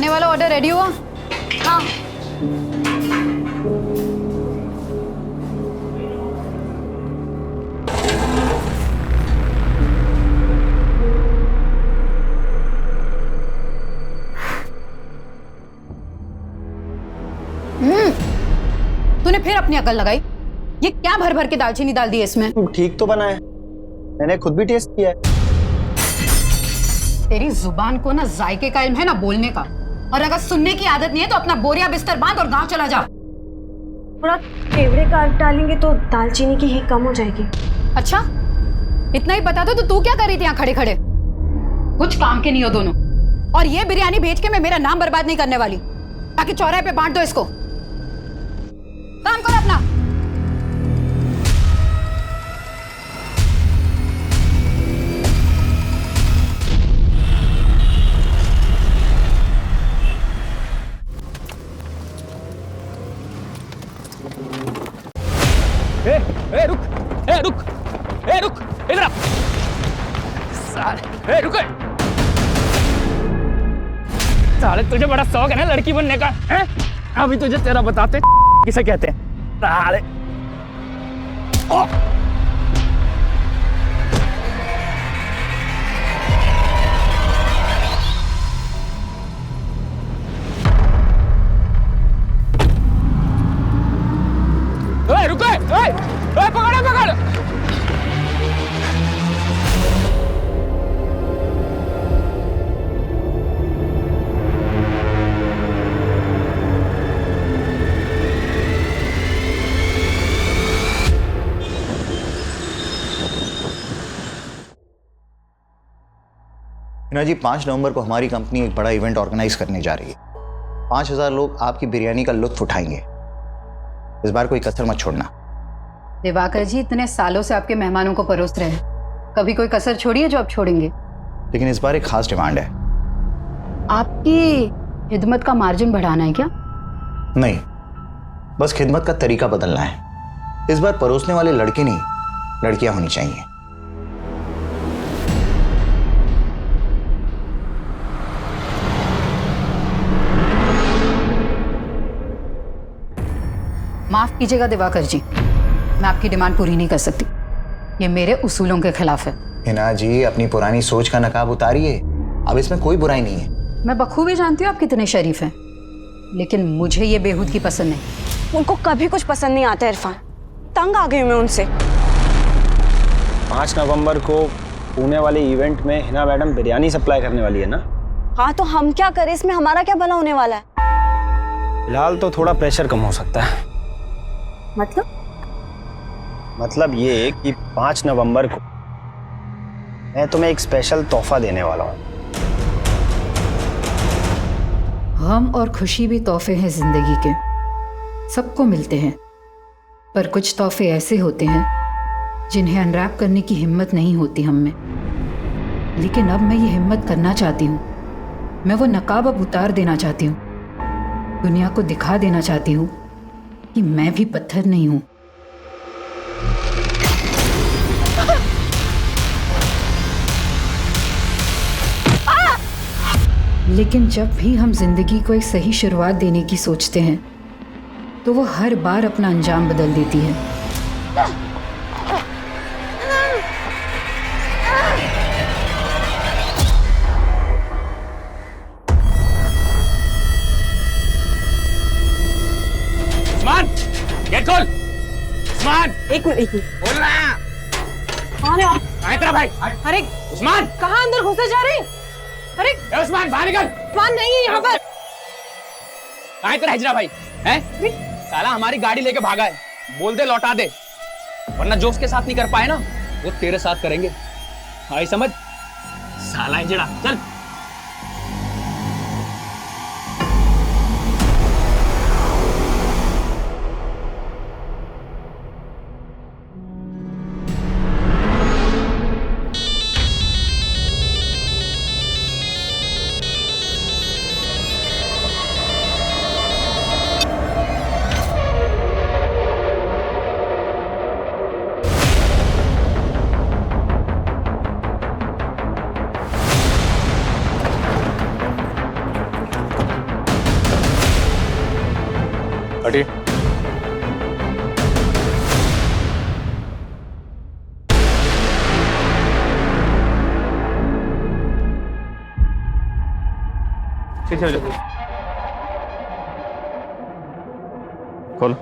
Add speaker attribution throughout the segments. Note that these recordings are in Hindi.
Speaker 1: खाने वाला ऑर्डर रेडी हुआ?
Speaker 2: हाँ।
Speaker 1: तूने फिर अपनी अकल लगाई? ये क्या भर भर के दालचीनी डाल दी है इसमें?
Speaker 3: ठीक तो बना है, मैंने खुद भी टेस्ट किया है।
Speaker 1: तेरी जुबान को ना जायके का इल्म है ना बोलने का, और अगर सुनने की आदत नहीं है तो अपना बोरिया बिस्तर बांध और गांव चला जा।
Speaker 2: थोड़ा केवड़े का डालेंगे तो दालचीनी की हींग कम हो जाएगी।
Speaker 1: अच्छा, इतना ही बता दो तो तू क्या कर रही थी यहाँ खड़े खड़े? कुछ काम के नहीं हो दोनों। और ये बिरयानी बेच के मैं मेरा नाम बर्बाद नहीं करने वाली, ताकि चौराहे पे बांट दो इसको। काम करो अपना।
Speaker 4: रुक इधर आ। साले रुक। साले तुझे बड़ा शौक है ना लड़की बनने का, हैं? अभी तुझे तेरा बताते किसे कहते हैं। साले रुको, पकड़।
Speaker 3: हिना जी, 5 नवंबर को हमारी कंपनी एक बड़ा इवेंट ऑर्गेनाइज करने जा रही है। 5000 लोग आपकी बिरयानी का लुत्फ उठाएंगे। इस बार कोई कसर मत छोड़ना।
Speaker 1: दिवाकर जी, इतने सालों से आपके मेहमानों को परोस रहे हैं, कभी कोई कसर छोड़ी है जो आप छोड़ेंगे?
Speaker 3: लेकिन इस बार एक खास डिमांड है।
Speaker 1: आपकी खिदमत का मार्जिन बढ़ाना है क्या?
Speaker 3: नहीं, बस खिदमत का तरीका बदलना है। इस बार परोसने वाले लड़के नहीं, लड़कियां होनी चाहिए।
Speaker 1: माफ कीजिएगा दिवाकर जी, मैं आपकी डिमांड पूरी नहीं कर सकती। ये मेरे उसूलों के खिलाफ है।
Speaker 3: हिना जी, अपनी पुरानी सोच का नकाब उतारिए। अब इसमें कोई बुराई नहीं है।
Speaker 1: मैं बखूबी जानती हूँ आप कितने शरीफ हैं, लेकिन मुझे ये बेहूदगी पसंद नहीं।
Speaker 2: उनको कभी कुछ पसंद नहीं आता इरफान, तंग आ गई मैं उनसे।
Speaker 5: 5 नवंबर को पुणे वाले इवेंट में हिना मैडम बिरयानी सप्लाई करने वाली है ना?
Speaker 2: हाँ, तो हम क्या करें, इसमें हमारा क्या भला होने वाला है?
Speaker 5: फिलहाल तो थोड़ा प्रेशर कम हो सकता है। मतलब ये कि 5 नवंबर को मैं तुम्हें एक स्पेशल तोहफा देने वाला हूँ।
Speaker 1: गम और खुशी भी तोहफे हैं जिंदगी के, सबको मिलते हैं। पर कुछ तोहफे ऐसे होते हैं जिन्हें अनरैप करने की हिम्मत नहीं होती हम में। लेकिन अब मैं ये हिम्मत करना चाहती हूँ। मैं वो नकाब अब उतार देना चाहती हूँ। दुनिया को दिखा देना चाहती हूँ कि मैं भी पत्थर नहीं हूँ। लेकिन जब भी हम जिंदगी को एक सही शुरुआत देने की सोचते हैं तो वो हर बार अपना अंजाम बदल देती है।
Speaker 4: उस्मान, गेट खोल। उस्मान,
Speaker 2: एक मिनट।
Speaker 4: बोल रहा।
Speaker 2: कौन है आप?
Speaker 4: तेरा भाई। अरे उस्मान,
Speaker 2: कहाँ अंदर घुसे जा रहे हैं? अरे
Speaker 4: ए उस्मान, बाहर निकल।
Speaker 2: उस्मान नहीं है यहाँ पर।
Speaker 4: कहाँ है तेरा हिजरा भाई? हैं? साला हमारी गाड़ी लेके भागा है, बोल दे लौटा दे, वरना जो उसके साथ नहीं कर पाए ना वो तेरे साथ करेंगे। आई समझ? साला हिजड़ा, चल। पीछे हो जाओ। खोलो।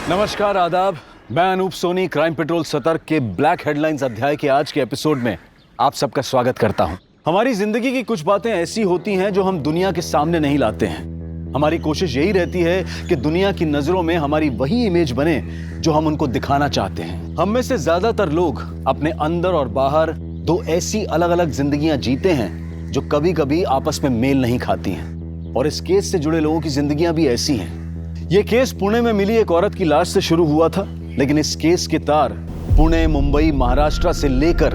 Speaker 6: नमस्कार, आदाब। मैं अनूप सोनी क्राइम पेट्रोल सतर्क के ब्लैक हेडलाइंस अध्याय के आज के एपिसोड में आप सबका स्वागत करता हूं। हमारी जिंदगी की कुछ बातें ऐसी होती हैं जो हम दुनिया के सामने नहीं लाते हैं। हमारी कोशिश यही रहती है कि दुनिया की नजरों में हमारी वही इमेज बने जो हम उनको दिखाना चाहते हैं। हम में से ज्यादातर लोग अपने अंदर और बाहर दो ऐसी अलग अलग जिंदगियां जीते हैं जो कभी कभी आपस में मेल नहीं खाती हैं। और इस केस से जुड़े लोगों की जिंदगियां भी ऐसी हैं। ये केस पुणे में मिली एक औरत की लाश से शुरू हुआ था, लेकिन इस केस के तार पुणे, मुंबई, महाराष्ट्र से लेकर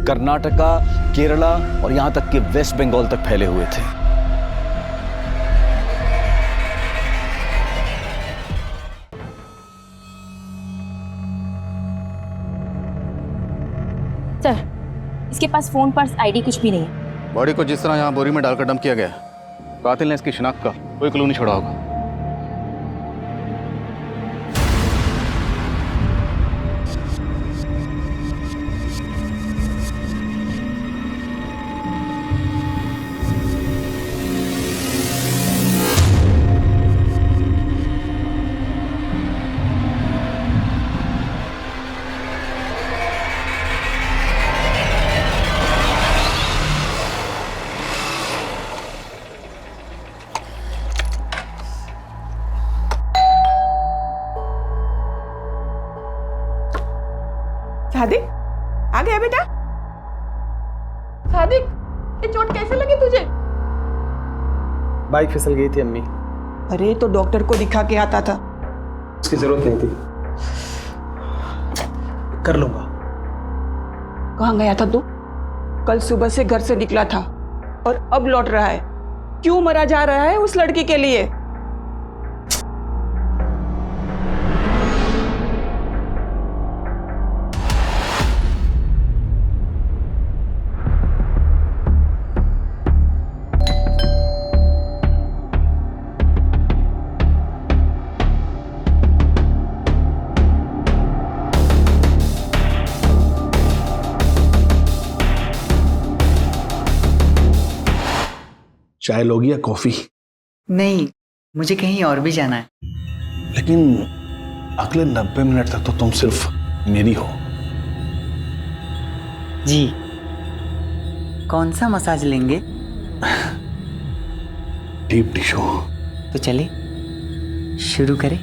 Speaker 6: कर्नाटका, केरला और यहां तक कि वेस्ट बंगाल तक फैले हुए थे।
Speaker 7: सर, इसके पास फोन, पर्स, आईडी कुछ भी नहीं है।
Speaker 8: बॉडी को जिस तरह यहाँ बोरी में डालकर डंप किया गया, कातिल ने इसकी शिनाख्त का कोई क्लू नहीं छोड़ा होगा।
Speaker 9: सादिक, आ गया बेटा? सादिक, ये चोट कैसे लगी तुझे?
Speaker 5: बाइक फिसल गई थी अम्मी।
Speaker 9: अरे तो डॉक्टर को दिखा के आता था।
Speaker 5: उसकी जरूरत नहीं थी, कर लूंगा।
Speaker 9: कहाँ गया था तू? कल सुबह से घर से निकला था और अब लौट रहा है। क्यों मरा जा रहा है उस लड़की के लिए?
Speaker 8: चाय लोगी या कॉफी?
Speaker 10: नहीं, मुझे कहीं और भी जाना है।
Speaker 8: लेकिन अगले 90 मिनट तक तो तुम सिर्फ मेरी हो।
Speaker 10: जी, कौन सा मसाज लेंगे?
Speaker 8: Deep tissue.
Speaker 10: तो चले शुरू करें।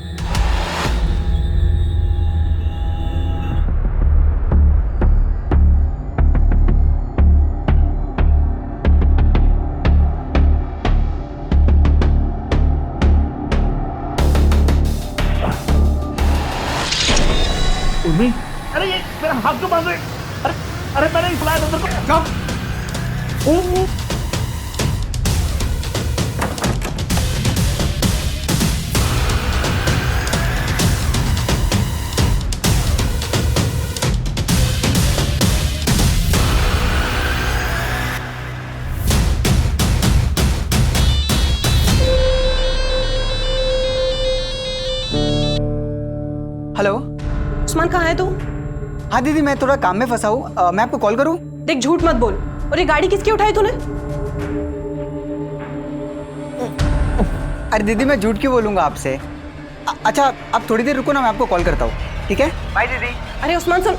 Speaker 4: अरे ये मेरा हाथ क्यों बांध रहे? अरे मैंने ही बुलाया था तेरे को।
Speaker 10: हेलो,
Speaker 9: उस्मान कहाँ है तू?
Speaker 10: हाँ दीदी, मैं थोड़ा काम में फंसा हूँ। मैं आपको कॉल करूँ?
Speaker 9: देख, झूठ मत बोल। और ये गाड़ी किसकी उठाई तूने?
Speaker 10: अरे दीदी, मैं झूठ क्यों बोलूँगा आपसे? अच्छा, आप थोड़ी देर रुको ना, मैं आपको कॉल करता हूँ, ठीक है? बाय दीदी।
Speaker 9: अरे उस्मान सुन।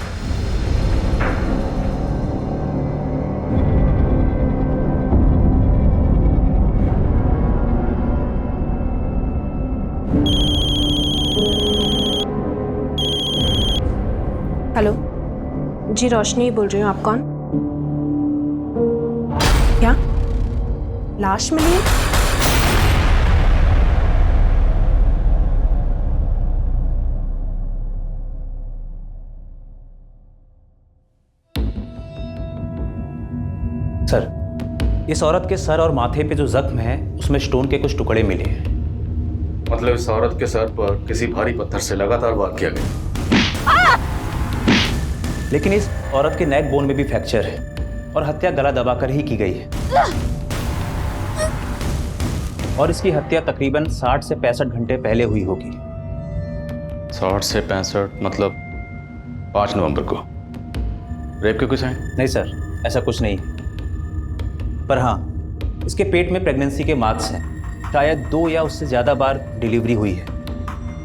Speaker 9: हेलो जी, रोशनी बोल रही हूँ। आप कौन? क्या लाश मिली है?
Speaker 11: सर, इस औरत के सर और माथे पे जो जख्म है उसमें स्टोन के कुछ टुकड़े मिले हैं।
Speaker 8: मतलब इस औरत के सर पर किसी भारी पत्थर से लगातार वार किया गया।
Speaker 11: लेकिन इस औरत के नेक बोन में भी फ्रैक्चर है और हत्या गला दबाकर ही की गई है। और इसकी हत्या तकरीबन 60 से 65 घंटे पहले हुई होगी।
Speaker 6: 60 से 65 मतलब 5 नवंबर को। रेप के कोई साइन?
Speaker 11: नहीं सर, ऐसा कुछ नहीं। पर हाँ, इसके पेट में प्रेगनेंसी के मार्क्स हैं। शायद 2 या उससे ज़्यादा बार डिलीवरी हुई है।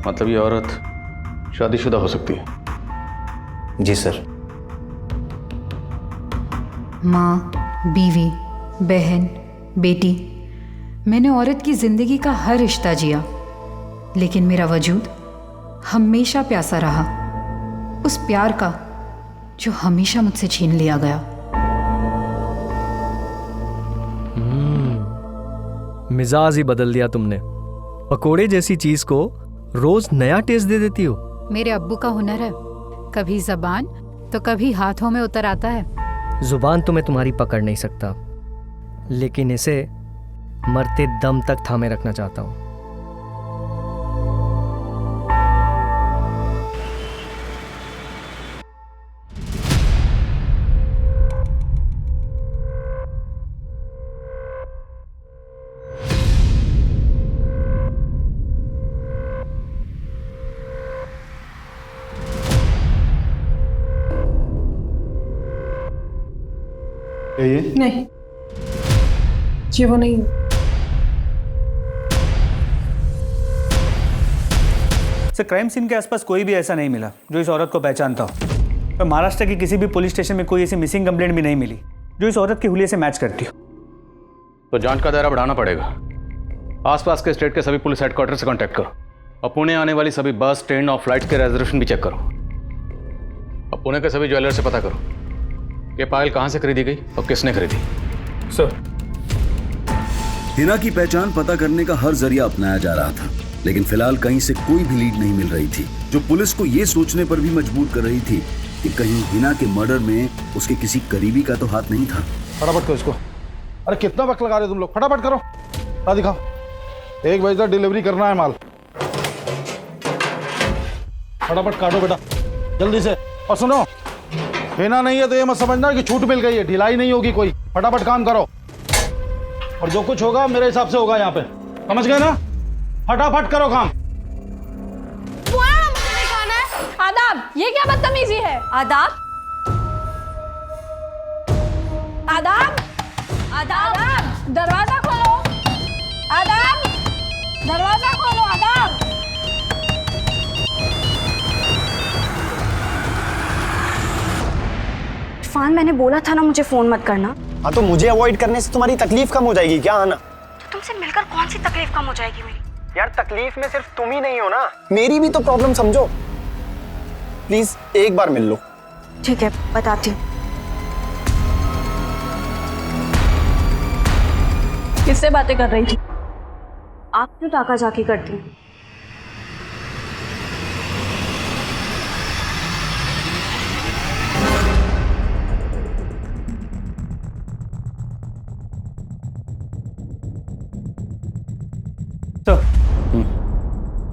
Speaker 6: मतलब ये औरत शादीशुदा हो सकती है?
Speaker 11: जी सर।
Speaker 1: माँ, बीवी, बहन, बेटी, मैंने औरत की जिंदगी का हर रिश्ता जिया, लेकिन मेरा वजूद हमेशा प्यासा रहा, उस प्यार का जो हमेशा मुझसे छीन लिया गया।
Speaker 12: मिजाज ही बदल दिया तुमने। पकोड़े जैसी चीज को रोज नया टेस्ट दे देती हो।
Speaker 1: मेरे अब्बू का हुनर है, कभी जबान तो कभी हाथों में उतर आता है।
Speaker 12: जुबान तो मैं तुम्हारी पकड़ नहीं सकता, लेकिन इसे मरते दम तक थामे रखना चाहता हूं।
Speaker 8: ये
Speaker 9: नहीं, ये वो नहीं।
Speaker 5: सर, क्राइम सीन के आसपास कोई भी ऐसा नहीं मिला जो इस औरत को पहचानता हो। तो महाराष्ट्र की किसी भी पुलिस स्टेशन में कोई ऐसी मिसिंग कंप्लेंट भी नहीं मिली जो इस औरत के हुलिये से मैच करती हो।
Speaker 6: तो जांच का दायरा बढ़ाना पड़ेगा। आसपास के स्टेट के सभी पुलिस हेडक्वार्टर से कांटेक्ट करो और पुणे आने वाली सभी बस, ट्रेन और फ्लाइट के रिजर्वेशन भी चेक करो। अब पुणे के सभी ज्वेलर से पता करो कि पायल कहाँ से खरीदी गई और किसने खरीदी।
Speaker 5: सर,
Speaker 8: हिना की पहचान पता करने का हर जरिया अपनाया जा रहा था, लेकिन फिलहाल कहीं से कोई भी लीड नहीं मिल रही थी, जो पुलिस को ये सोचने पर भी मजबूर कर रही थी कि कहीं हिना के मर्डर में उसके किसी करीबी का तो हाथ नहीं था।
Speaker 13: फटाफट करो इसको। अरे कितना वक्त लगा रहे तुम लोग, फटाफट करो। ला दिखाओ, 1 बजे तक डिलीवरी करना है माल। फटाफट काटो बेटा, जल्दी से। और सुनो, हिना नहीं है तो ये मत समझना कि छूट मिल गई है, ढिलाई नहीं होगी कोई। फटाफट काम करो और जो कुछ होगा मेरे हिसाब से होगा यहाँ पे, समझ गए ना? फटाफट करो काम।
Speaker 2: आदाब, ये क्या बदतमीजी है? आदाब, आदाब, आदाब, दरवाजा खोलो। आदाब, दरवाजा खोलो। आदाब। इरफान, मैंने बोला था ना मुझे फोन मत करना।
Speaker 5: हाँ, तो मुझे अवॉइड करने से तुम्हारी तकलीफ कम हो जाएगी क्या? आना।
Speaker 2: तुमसे मिलकर कौन सी तकलीफ कम हो जाएगी मेरी?
Speaker 5: यार, तकलीफ में सिर्फ तुम ही नहीं हो ना, मेरी भी तो प्रॉब्लम समझो। प्लीज एक बार मिल लो।
Speaker 2: ठीक है, बताती हूँ। किससे बातें कर रही थी? आप क्यों टाका जाकी करती हैं?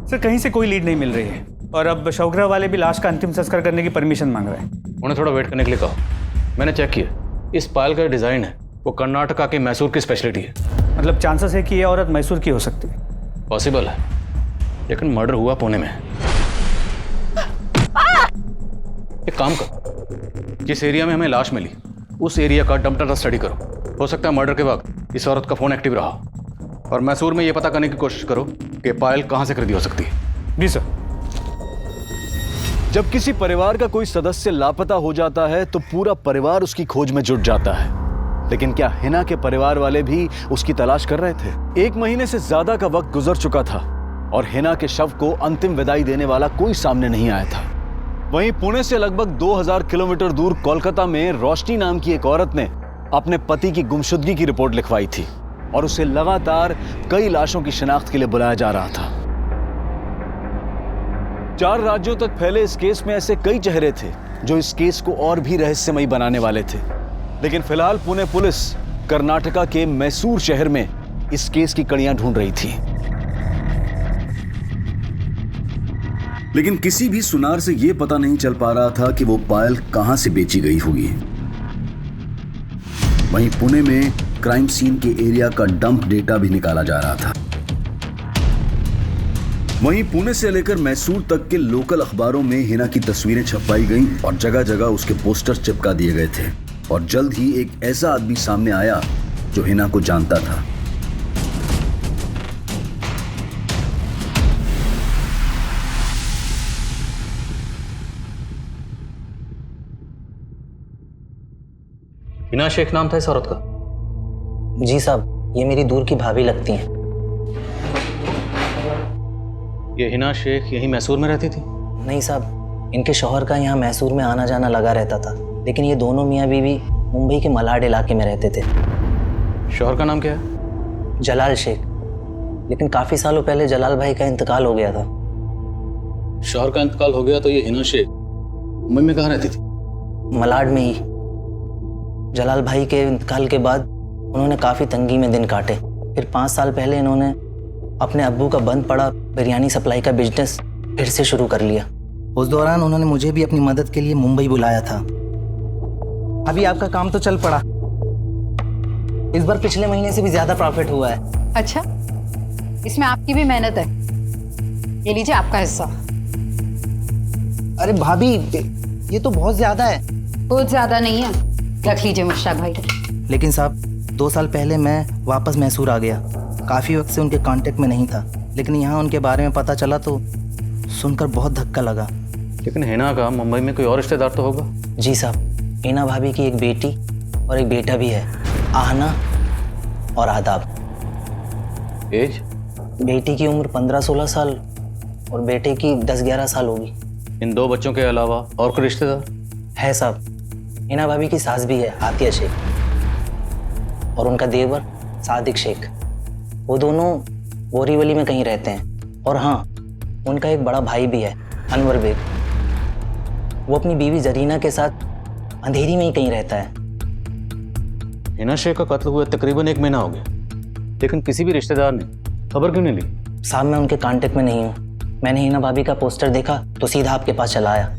Speaker 5: सर, कहीं से कोई लीड नहीं मिल रही है और अब शवग्रह वाले भी लाश का अंतिम संस्कार करने की परमिशन मांग रहे हैं।
Speaker 6: उन्हें थोड़ा वेट करने के लिए कहो। मैंने चेक किया, इस पायल का डिजाइन है वो कर्नाटका के मैसूर की स्पेशलिटी है।
Speaker 5: मतलब चांसेस है कि ये औरत मैसूर की हो सकती है?
Speaker 6: पॉसिबल है, लेकिन मर्डर हुआ पुणे में। एक काम करो, जिस एरिया में हमें लाश मिली उस एरिया का डंप डाटा स्टडी करो। हो सकता है मर्डर के वक्त इस औरत का फोन एक्टिव रहा। और मैसूर में यह पता करने की कोशिश करो कि पायल कहां से खरीदी हो सकती है।
Speaker 5: जी सर।
Speaker 6: जब किसी परिवार का कोई सदस्य लापता हो जाता है तो पूरा परिवार उसकी खोज में जुट जाता है। लेकिन क्या हिना के परिवार वाले भी उसकी तलाश कर रहे थे? 1 महीने से ज्यादा का वक्त गुजर चुका था और हिना के शव को अंतिम विदाई देने वाला कोई सामने नहीं आया था। वहीं पुणे से लगभग 2000 किलोमीटर दूर कोलकाता में रोशनी नाम की एक औरत ने अपने पति की गुमशुदगी की रिपोर्ट लिखवाई थी और उसे लगातार कई लाशों की शिनाख्त के लिए बुलाया जा रहा था। 4 राज्यों तक फैले इस केस में ऐसे कई चेहरे थे जो इस केस को और भी रहस्यमयी बनाने वाले थे। लेकिन फिलहाल पुणे पुलिस कर्नाटका के मैसूर शहर में इस केस की कड़ियां ढूंढ रही थी।
Speaker 8: लेकिन किसी भी सुनार से यह पता नहीं चल पा रहा था कि वो पायल कहां से बेची गई होगी। वहीं पुणे में क्राइम सीन के एरिया का डंप डेटा भी निकाला जा रहा था। वहीं पुणे से लेकर मैसूर तक के लोकल अखबारों में हिना की तस्वीरें छपवाई गईं और जगह जगह उसके पोस्टर चिपका दिए गए थे। और जल्द ही एक ऐसा आदमी सामने आया जो हिना को जानता था।
Speaker 11: हिना शेख नाम था इस औरत का?
Speaker 14: जी साहब, ये मेरी दूर की भाभी लगती हैं।
Speaker 11: ये हिना शेख यहीं मैसूर में रहती थी?
Speaker 14: नहीं साहब, इनके शौहर का यहाँ मैसूर में आना जाना लगा रहता था, लेकिन ये दोनों मियाँ बीवी मुंबई के मलाड इलाके में रहते थे।
Speaker 11: शौहर का नाम क्या है?
Speaker 14: जलाल शेख। लेकिन काफ़ी सालों पहले जलाल भाई का इंतकाल हो गया था।
Speaker 6: शौहर का इंतकाल हो गया तो ये हिना शेख मुंबई में कहाँ रहती थी?
Speaker 14: मलाड में ही। जलाल भाई के इंतकाल के बाद उन्होंने काफ़ी तंगी में दिन काटे। फिर 5 साल पहले इन्होंने अपने अब्बू का बंद पड़ा बिरयानी सप्लाई का बिजनेस फिर से शुरू कर लिया। उस दौरान उन्होंने मुझे भी अपनी मदद के लिए मुंबई बुलाया था। अभी आपका काम तो चल पड़ा। इस बार पिछले महीने से भी ज़्यादा प्रॉफिट हुआ है।
Speaker 1: अच्छा, इसमें आपकी भी मेहनत है। ये लीजिए आपका हिस्सा।
Speaker 14: अरे भाभी, ये तो बहुत ज़्यादा है।
Speaker 1: बहुत ज़्यादा नहीं है, रख लीजिए मुश्ताक भाई।
Speaker 14: लेकिन साहब, 2 साल पहले मैं वापस मैसूर आ गया। काफ़ी वक्त से उनके कांटेक्ट में नहीं था, लेकिन यहाँ उनके बारे में पता चला तो सुनकर बहुत धक्का लगा।
Speaker 11: लेकिन हिना का मुंबई में कोई और रिश्तेदार तो होगा?
Speaker 14: जी साहब, हिना भाभी की एक बेटी और एक बेटा भी है, आहना और आदाब।
Speaker 11: एज?
Speaker 14: बेटी की उम्र 15-16 साल और बेटे की 10-11 साल होगी।
Speaker 11: इन 2 बच्चों के अलावा और कोई रिश्तेदार
Speaker 14: है साहब? हिना भाभी की सास भी है, आतिया शेख, और उनका देवर सादिक शेख। वो दोनों बोरीवली में कहीं रहते हैं। और हाँ, उनका एक बड़ा भाई भी है, अनवर बेग। वो अपनी बीवी जरीना के साथ अंधेरी में ही कहीं रहता है।
Speaker 11: हिना शेख का कत्ल हुए तकरीबन 1 महीना हो गया, लेकिन किसी भी रिश्तेदार ने खबर क्यों नहीं ली?
Speaker 14: साहब, मैं उनके कांटेक्ट में नहीं हूँ। मैंने हिना भाभी का पोस्टर देखा तो सीधा आपके पास चला आया।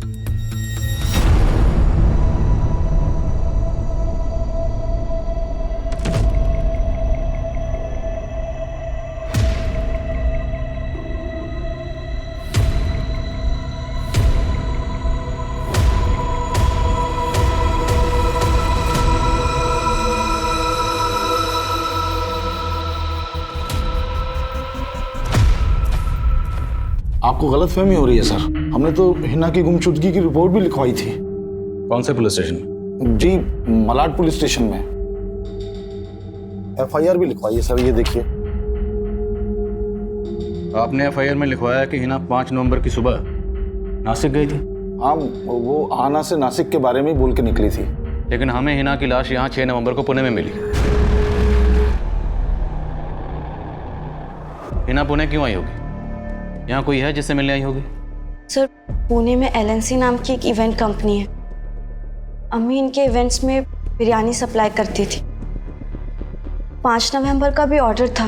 Speaker 13: आपको गलतफहमी हो रही है सर। हमने तो हिना की गुमशुदगी की रिपोर्ट भी लिखवाई थी।
Speaker 6: कौन से पुलिस स्टेशन में?
Speaker 13: जी, मलाड पुलिस स्टेशन में। FIR भी लिखवाई है सर, ये देखिए।
Speaker 6: आपने FIR में लिखवाया कि हिना 5 नवंबर की सुबह नासिक गई थी?
Speaker 13: हाँ, वो आना से नासिक के बारे में ही बोल के निकली थी।
Speaker 11: लेकिन हमें हिना की लाश यहाँ 6 नवंबर को पुणे में मिली। हिना पुणे क्यों आई होगी? यहाँ कोई है जिससे मिलने आई होगी?
Speaker 2: सर, पुणे में LNC नाम की एक इवेंट कंपनी है। अम्मी इनके इवेंट्स में बिरयानी सप्लाई करती थी। 5 नवंबर का भी ऑर्डर था,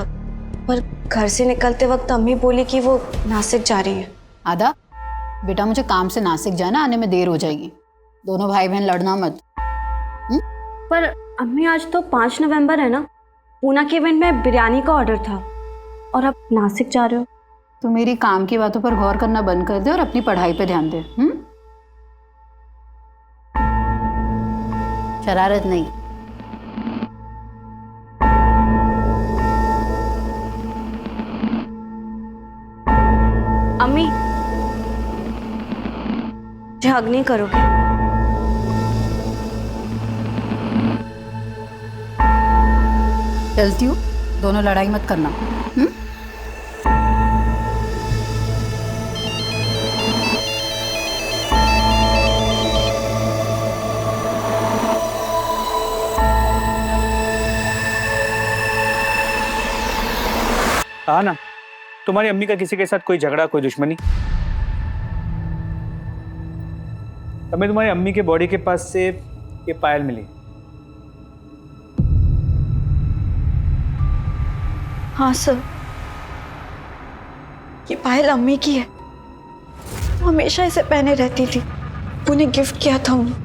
Speaker 2: पर घर से निकलते वक्त अम्मी बोली कि वो नासिक जा रही है।
Speaker 1: आदा, बेटा मुझे काम से नासिक जाना, आने में देर हो जाएगी। दोनों भाई बहन लड़ना मत।
Speaker 2: पर अम्मी, आज तो 5 नवंबर है ना। पूना के इवेंट में बिरयानी का ऑर्डर था और आप नासिक जा रहे हो।
Speaker 1: तो मेरी काम की बातों पर गौर करना बंद कर दे और अपनी पढ़ाई पे ध्यान दे। शरारत नहीं।
Speaker 2: अम्मी, मुझे हग नहीं करोगे?
Speaker 1: चलती हूँ, दोनों लड़ाई मत करना।
Speaker 5: हाँ ना, तुम्हारी अम्मी का किसी के साथ कोई झगड़ा, कोई दुश्मनी? हमें तुम्हारी अम्मी के बॉडी के पास से ये पायल मिली।
Speaker 2: हाँ सर, ये पायल अम्मी की है। वो हमेशा इसे पहने रहती थी। उन्हें गिफ्ट किया था उन्हें।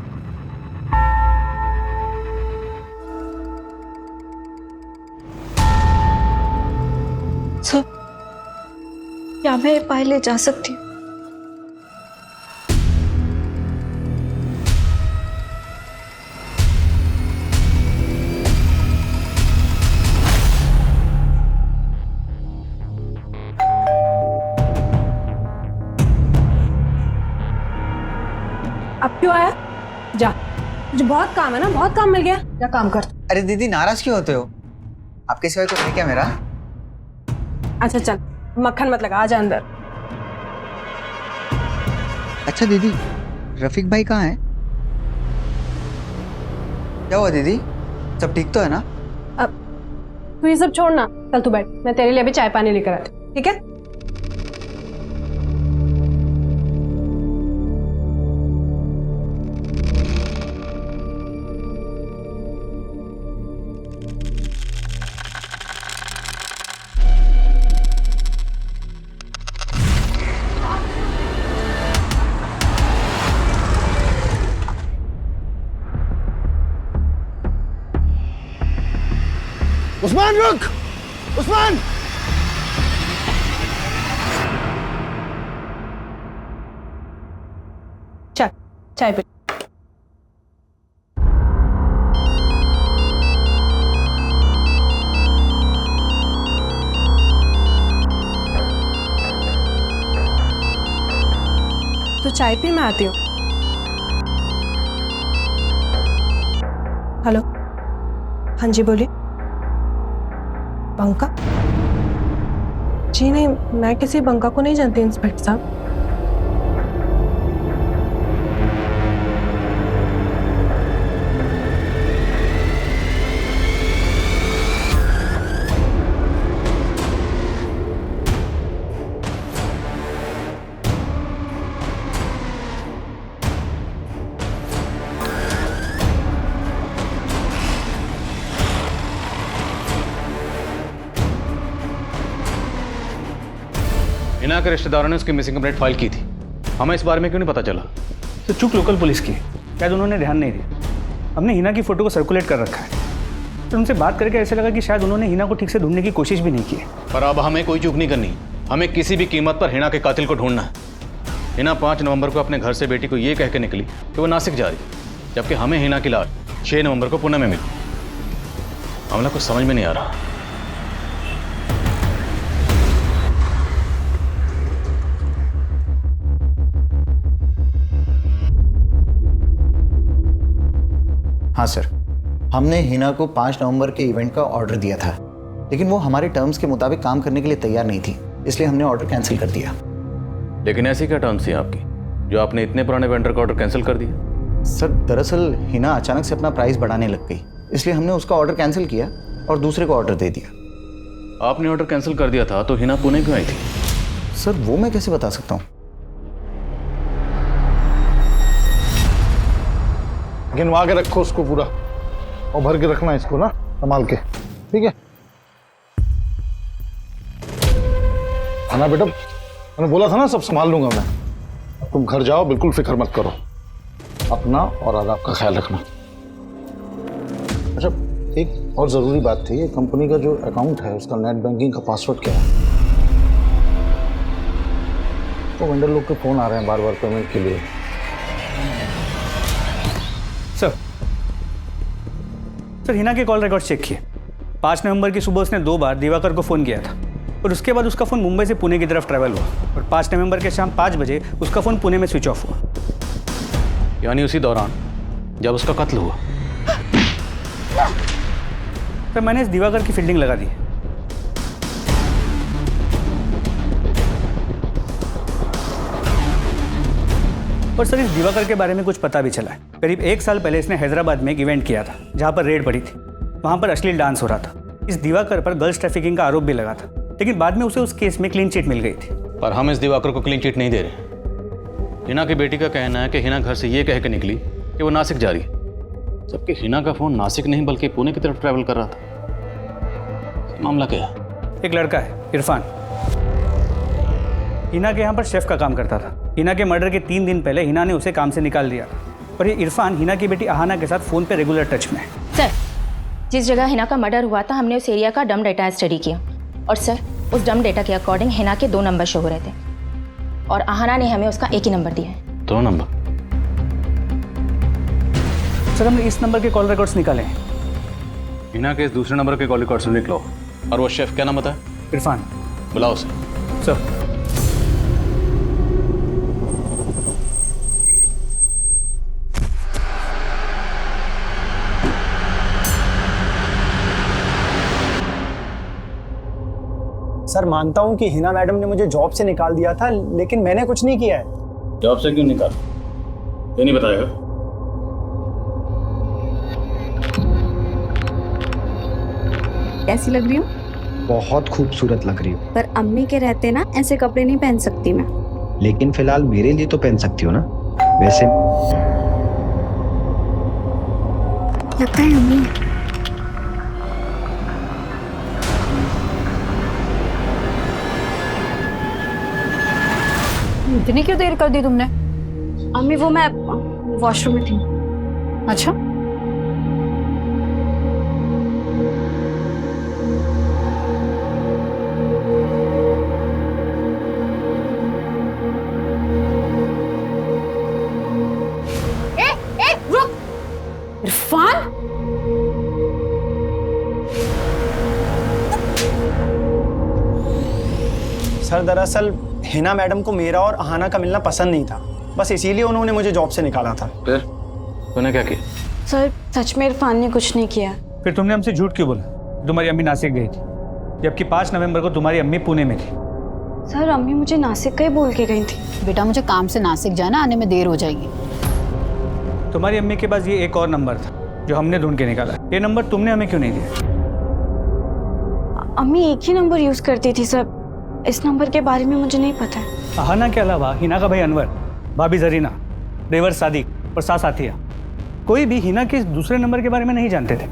Speaker 2: सर, क्या मैं ये पायल ले जा सकती हूँ?
Speaker 15: अब क्यों आया? जा, मुझे बहुत काम है ना, बहुत काम मिल गया, जा काम कर।
Speaker 10: अरे दीदी नाराज क्यों होते हो? आपके सिवाय कोई है क्या मेरा?
Speaker 15: अच्छा चल, मक्खन मत लगा, आजा अंदर।
Speaker 10: अच्छा दीदी, रफीक भाई कहाँ है? क्या हुआ दीदी, सब ठीक तो है ना?
Speaker 15: अब तू ये सब छोड़ना, चल तू बैठ, मैं तेरे लिए अभी चाय पानी लेकर आती हूँ, ठीक है?
Speaker 13: उस्मान रुक! उस्मान!
Speaker 15: चल चाय पी। तो चाय पी, मैं आती हूँ। हेलो, हाँ जी बोलिए। बंका? जी नहीं, मैं किसी बंका को नहीं जानती इंस्पेक्टर साहब।
Speaker 6: हिना के रिश्तेदारों ने उसकी मिसिंग कंप्लेंट फाइल की थी, हमें इस बारे में क्यों नहीं पता चला?
Speaker 5: तो चूक लोकल पुलिस की, शायद उन्होंने ध्यान नहीं दिया। हमने हिना की फ़ोटो को सर्कुलेट कर रखा है, तो उनसे बात करके ऐसा लगा कि शायद उन्होंने हिना को ठीक से ढूंढने की कोशिश भी नहीं की है।
Speaker 6: पर अब हमें कोई चूक नहीं करनी, हमें किसी भी कीमत पर हिना के कातिल को ढूंढना है। हिना 5 नवंबर को अपने घर से बेटी को ये कह के निकली कि वो नासिक जा रही, जबकि हमें हिना की लाश 6 नवंबर को पुणे में मिली। मामला कुछ समझ में नहीं आ रहा।
Speaker 3: हाँ सर, हमने हिना को 5 नवंबर के इवेंट का ऑर्डर दिया था, लेकिन वो हमारे टर्म्स के मुताबिक काम करने के लिए तैयार नहीं थी, इसलिए हमने ऑर्डर कैंसिल कर दिया।
Speaker 6: लेकिन ऐसी क्या टर्म्स थी आपकी जो आपने इतने पुराने वेंडर का ऑर्डर कैंसिल कर दिया?
Speaker 3: सर दरअसल हिना अचानक से अपना प्राइस बढ़ाने लग गई, इसलिए हमने उसका ऑर्डर कैंसिल किया और दूसरे को ऑर्डर दे दिया।
Speaker 6: आपने ऑर्डर कैंसिल कर दिया था तो हिना पुणे क्यों आई थी?
Speaker 3: सर वो मैं कैसे बता सकता हूँ?
Speaker 13: गिनवा के रखो उसको पूरा और भर के रखना इसको ना, संभाल के, ठीक है? आना बेटा, मैंने बोला था ना सब संभाल लूंगा मैं। अब तुम घर जाओ, बिल्कुल फिक्र मत करो, अपना और आदाब का ख्याल रखना। अच्छा, एक और ज़रूरी बात थी, ये कंपनी का जो अकाउंट है उसका नेट बैंकिंग का पासवर्ड क्या है? तो वेंडर लोग के फ़ोन आ रहे हैं बार बार पेमेंट के लिए।
Speaker 5: सर हिना के कॉल रिकॉर्ड चेक किए। 5 नवंबर की सुबह उसने 2 बार दिवाकर को फ़ोन किया था और उसके बाद उसका फ़ोन मुंबई से पुणे की तरफ ट्रैवल हुआ और 5 नवंबर के शाम 5 बजे उसका फ़ोन पुणे में स्विच ऑफ हुआ।
Speaker 6: यानी उसी दौरान जब उसका कत्ल हुआ।
Speaker 5: सर मैंने इस दिवाकर की फील्डिंग लगा दी। और सर इस दिवाकर के बारे में कुछ पता भी चला है। करीब 1 साल पहले इसने हैदराबाद में एक इवेंट किया था जहां पर रेड पड़ी थी। वहां पर अश्लील डांस हो रहा था। इस दिवाकर पर गर्ल्स ट्रैफिकिंग का आरोप भी लगा था, लेकिन बाद में उसे उस केस में क्लीन चिट मिल गई थी।
Speaker 6: पर हम इस दिवाकर को क्लीन चिट नहीं दे रहे। हिना की बेटी का कहना है कि हिना घर से ये कह के निकली कि वो नासिक जा रही है, जबकि हिना का फोन नासिक नहीं बल्कि पुणे की तरफ ट्रैवल कर रहा था। मामला क्या है?
Speaker 5: एक लड़का है इरफान, हिना के यहाँ पर शेफ का काम करता था। हिना के मर्डर के 3 दिन पहले हिना ने उसे काम से निकाल दिया और ये इरफान हिना की बेटी अहाना के साथ फ़ोन पे रेगुलर टच में है।
Speaker 7: सर, जिस जगह हिना का मर्डर हुआ था हमने उस एरिया का डम डेटा स्टडी किया और सर उस डम डेटा के अकॉर्डिंग हिना के 2 नंबर शो हो रहे थे और अहाना ने हमें उसका एक ही नंबर दिया है।
Speaker 6: 2 नंबर?
Speaker 5: सर हमने इस नंबर के कॉल रिकॉर्ड्स निकाले हैं।
Speaker 6: हिना के इस दूसरे नंबर के कॉल रिकॉर्ड्स निकलो। और वो शेफ क्या नाम बताया?
Speaker 5: इरफान।
Speaker 6: बुलाओ उसे।
Speaker 5: सर।
Speaker 10: सर मानता हूँ कि हिना मैडम ने मुझे जॉब से निकाल दिया था, लेकिन मैंने कुछ नहीं किया है।
Speaker 6: जॉब से क्यों निकाल? ये नहीं बताएगा?
Speaker 2: कैसी लग रही हूँ?
Speaker 16: बहुत खूबसूरत लग रही हो।
Speaker 2: पर अम्मी के रहते ना ऐसे कपड़े नहीं पहन सकती मैं।
Speaker 16: लेकिन फिलहाल मेरे लिए तो पहन सकती हो ना। वैसे
Speaker 2: लगता है अम्मी।
Speaker 1: इतनी क्यों देर कर दी तुमने?
Speaker 2: अम्मी वो मैं वॉशरूम में थी।
Speaker 1: अच्छा,
Speaker 2: रुक। इरफान,
Speaker 10: सर दरअसल हिना मैडम को मेरा और अहाना का मिलना पसंद नहीं था, बस इसीलिए उन्होंने मुझे जॉब से निकाला था।
Speaker 6: फिर तूने क्या किया?
Speaker 2: सर सच में इरफान ने कुछ नहीं किया।
Speaker 5: फिर तुमने हमसे झूठ क्यों बोला? तुम्हारी अम्मी नासिक गई थी, जबकि 5 नवंबर को तुम्हारी अम्मी पुणे में थी।
Speaker 2: सर अम्मी मुझे नासिक का ही बोल के गई थी।
Speaker 1: बेटा मुझे काम से नासिक जाना, आने में देर हो जाएगी।
Speaker 5: तुम्हारी अम्मी के पास ये एक और नंबर था जो हमने ढूंढ के निकाला। ये नंबर तुमने हमें क्यों नहीं दिया?
Speaker 2: अम्मी एक ही नंबर यूज करती थी सर, इस नंबर के बारे में मुझे नहीं पता है।
Speaker 5: अहाना के अलावा हिना का भाई अनवर, भाभी जरीना, देवर सादिक और सास आतिया, कोई भी हिना के इस दूसरे नंबर के बारे में नहीं जानते थे।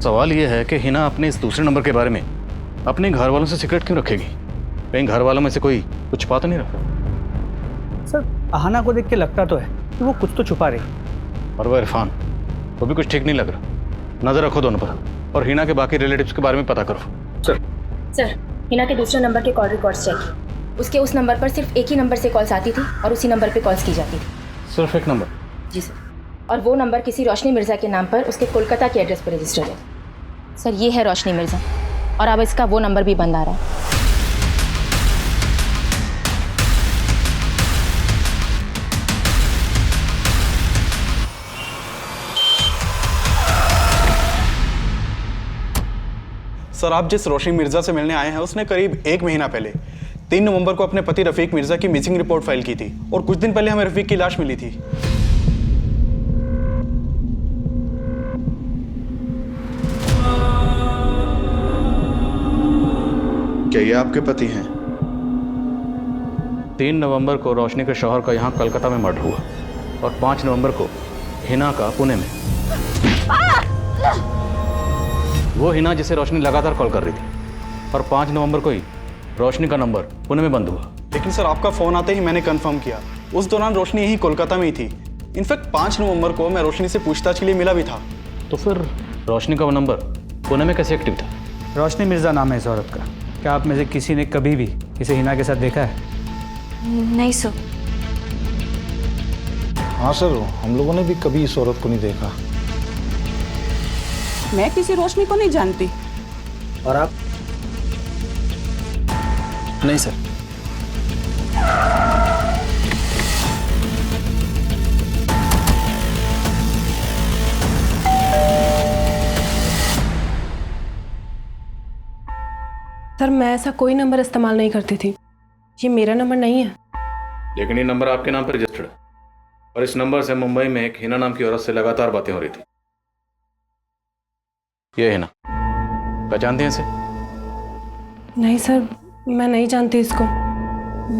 Speaker 6: सवाल यह है कि हिना अपने इस दूसरे नंबर के बारे में अपने घर वालों से सीक्रेट क्यों रखेगी? कहीं घर वालों में से कोई कुछ छुपा तो नहीं रहा?
Speaker 5: सर अहाना को देख के लगता तो है कि वो कुछ तो छुपा रही,
Speaker 6: और वो इरफान, वो भी कुछ ठीक नहीं लग रहा। नजर रखो दोनों पर और हिना के बाकी रिलेटिव्स के बारे में पता करो।
Speaker 7: सर हिना के दूसरे नंबर के कॉल रिकॉर्ड्स चेक। उसके उस नंबर पर सिर्फ एक ही नंबर से कॉल्स आती थी और उसी नंबर पे कॉल्स की जाती थी।
Speaker 6: सिर्फ एक नंबर?
Speaker 7: जी सर, और वो नंबर किसी रोशनी मिर्ज़ा के नाम पर उसके कोलकाता के एड्रेस पर रजिस्टर्ड है। सर ये है रोशनी मिर्ज़ा और अब इसका वो नंबर भी बंद आ रहा है।
Speaker 17: सर आप जिस रोशनी मिर्जा से मिलने आए हैं उसने करीब 1 महीना पहले 3 नवंबर को अपने पति रफीक मिर्जा की मिसिंग रिपोर्ट फाइल की थी और कुछ दिन पहले हमें रफीक की लाश मिली थी।
Speaker 18: क्या ये आपके पति हैं?
Speaker 6: 3 नवंबर को रोशनी के शौहर का यहाँ कलकत्ता में मर्डर हुआ और 5 नवंबर को हिना का पुणे में। वो हिना जिसे रोशनी लगातार कॉल कर रही थी और 5 नवंबर को ही रोशनी का नंबर पुणे में बंद हुआ।
Speaker 17: लेकिन सर आपका फ़ोन आते ही मैंने कंफर्म किया, उस दौरान रोशनी यही कोलकाता में ही थी। इनफैक्ट 5 नवंबर को मैं रोशनी से पूछताछ के लिए मिला भी था।
Speaker 6: तो फिर रोशनी का वो नंबर पुणे में कैसे एक्टिव था?
Speaker 5: रोशनी मिर्ज़ा नाम है इस औरत का। क्या आप में से किसी ने कभी भी इसे हिना के साथ देखा है?
Speaker 2: नहीं सर।
Speaker 13: हाँ सर, हम लोगों ने भी कभी इस औरत को नहीं देखा।
Speaker 9: मैं किसी रोशनी को नहीं जानती।
Speaker 10: और आप?
Speaker 11: नहीं सर।
Speaker 15: सर मैं ऐसा कोई नंबर इस्तेमाल नहीं करती थी, ये मेरा नंबर नहीं है।
Speaker 6: लेकिन ये नंबर आपके नाम पर रजिस्टर्ड है और इस नंबर से मुंबई में एक हिना नाम की औरत से लगातार बातें हो रही थी। ये हिना, पहचानते हैं इसे?
Speaker 15: नहीं सर, मैं नहीं जानती इसको।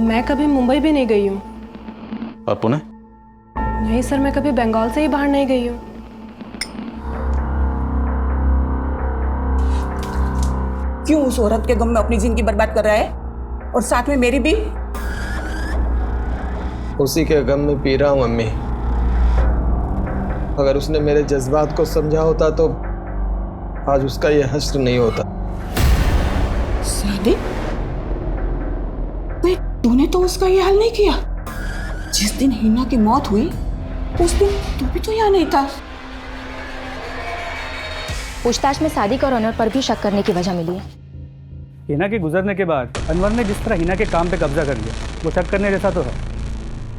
Speaker 15: मैं कभी मुंबई भी नहीं गई हूँ।
Speaker 6: और पुणे?
Speaker 15: नहीं सर, मैं कभी बंगाल से ही बाहर नहीं गई हूँ।
Speaker 9: क्यों उस औरत के गम में अपनी जिंदगी बर्बाद कर रहा है और साथ में मेरी भी?
Speaker 19: उसी के गम में पी रहा हूँ अम्मी। अगर उसने मेरे जज्बात को समझा होता तो आज उसका ये हश्र नहीं होता।
Speaker 9: सादिक, तूने तो उसका ये हाल नहीं किया। जिस दिन हिना की मौत हुई उस दिन तू भी तो यहाँ नहीं था।
Speaker 7: पूछताछ में सादिक और अनवर पर भी शक करने की वजह मिली है।
Speaker 5: हिना के गुजरने के बाद अनवर ने जिस तरह हिना के काम पे कब्जा कर लिया वो शक करने जैसा तो है।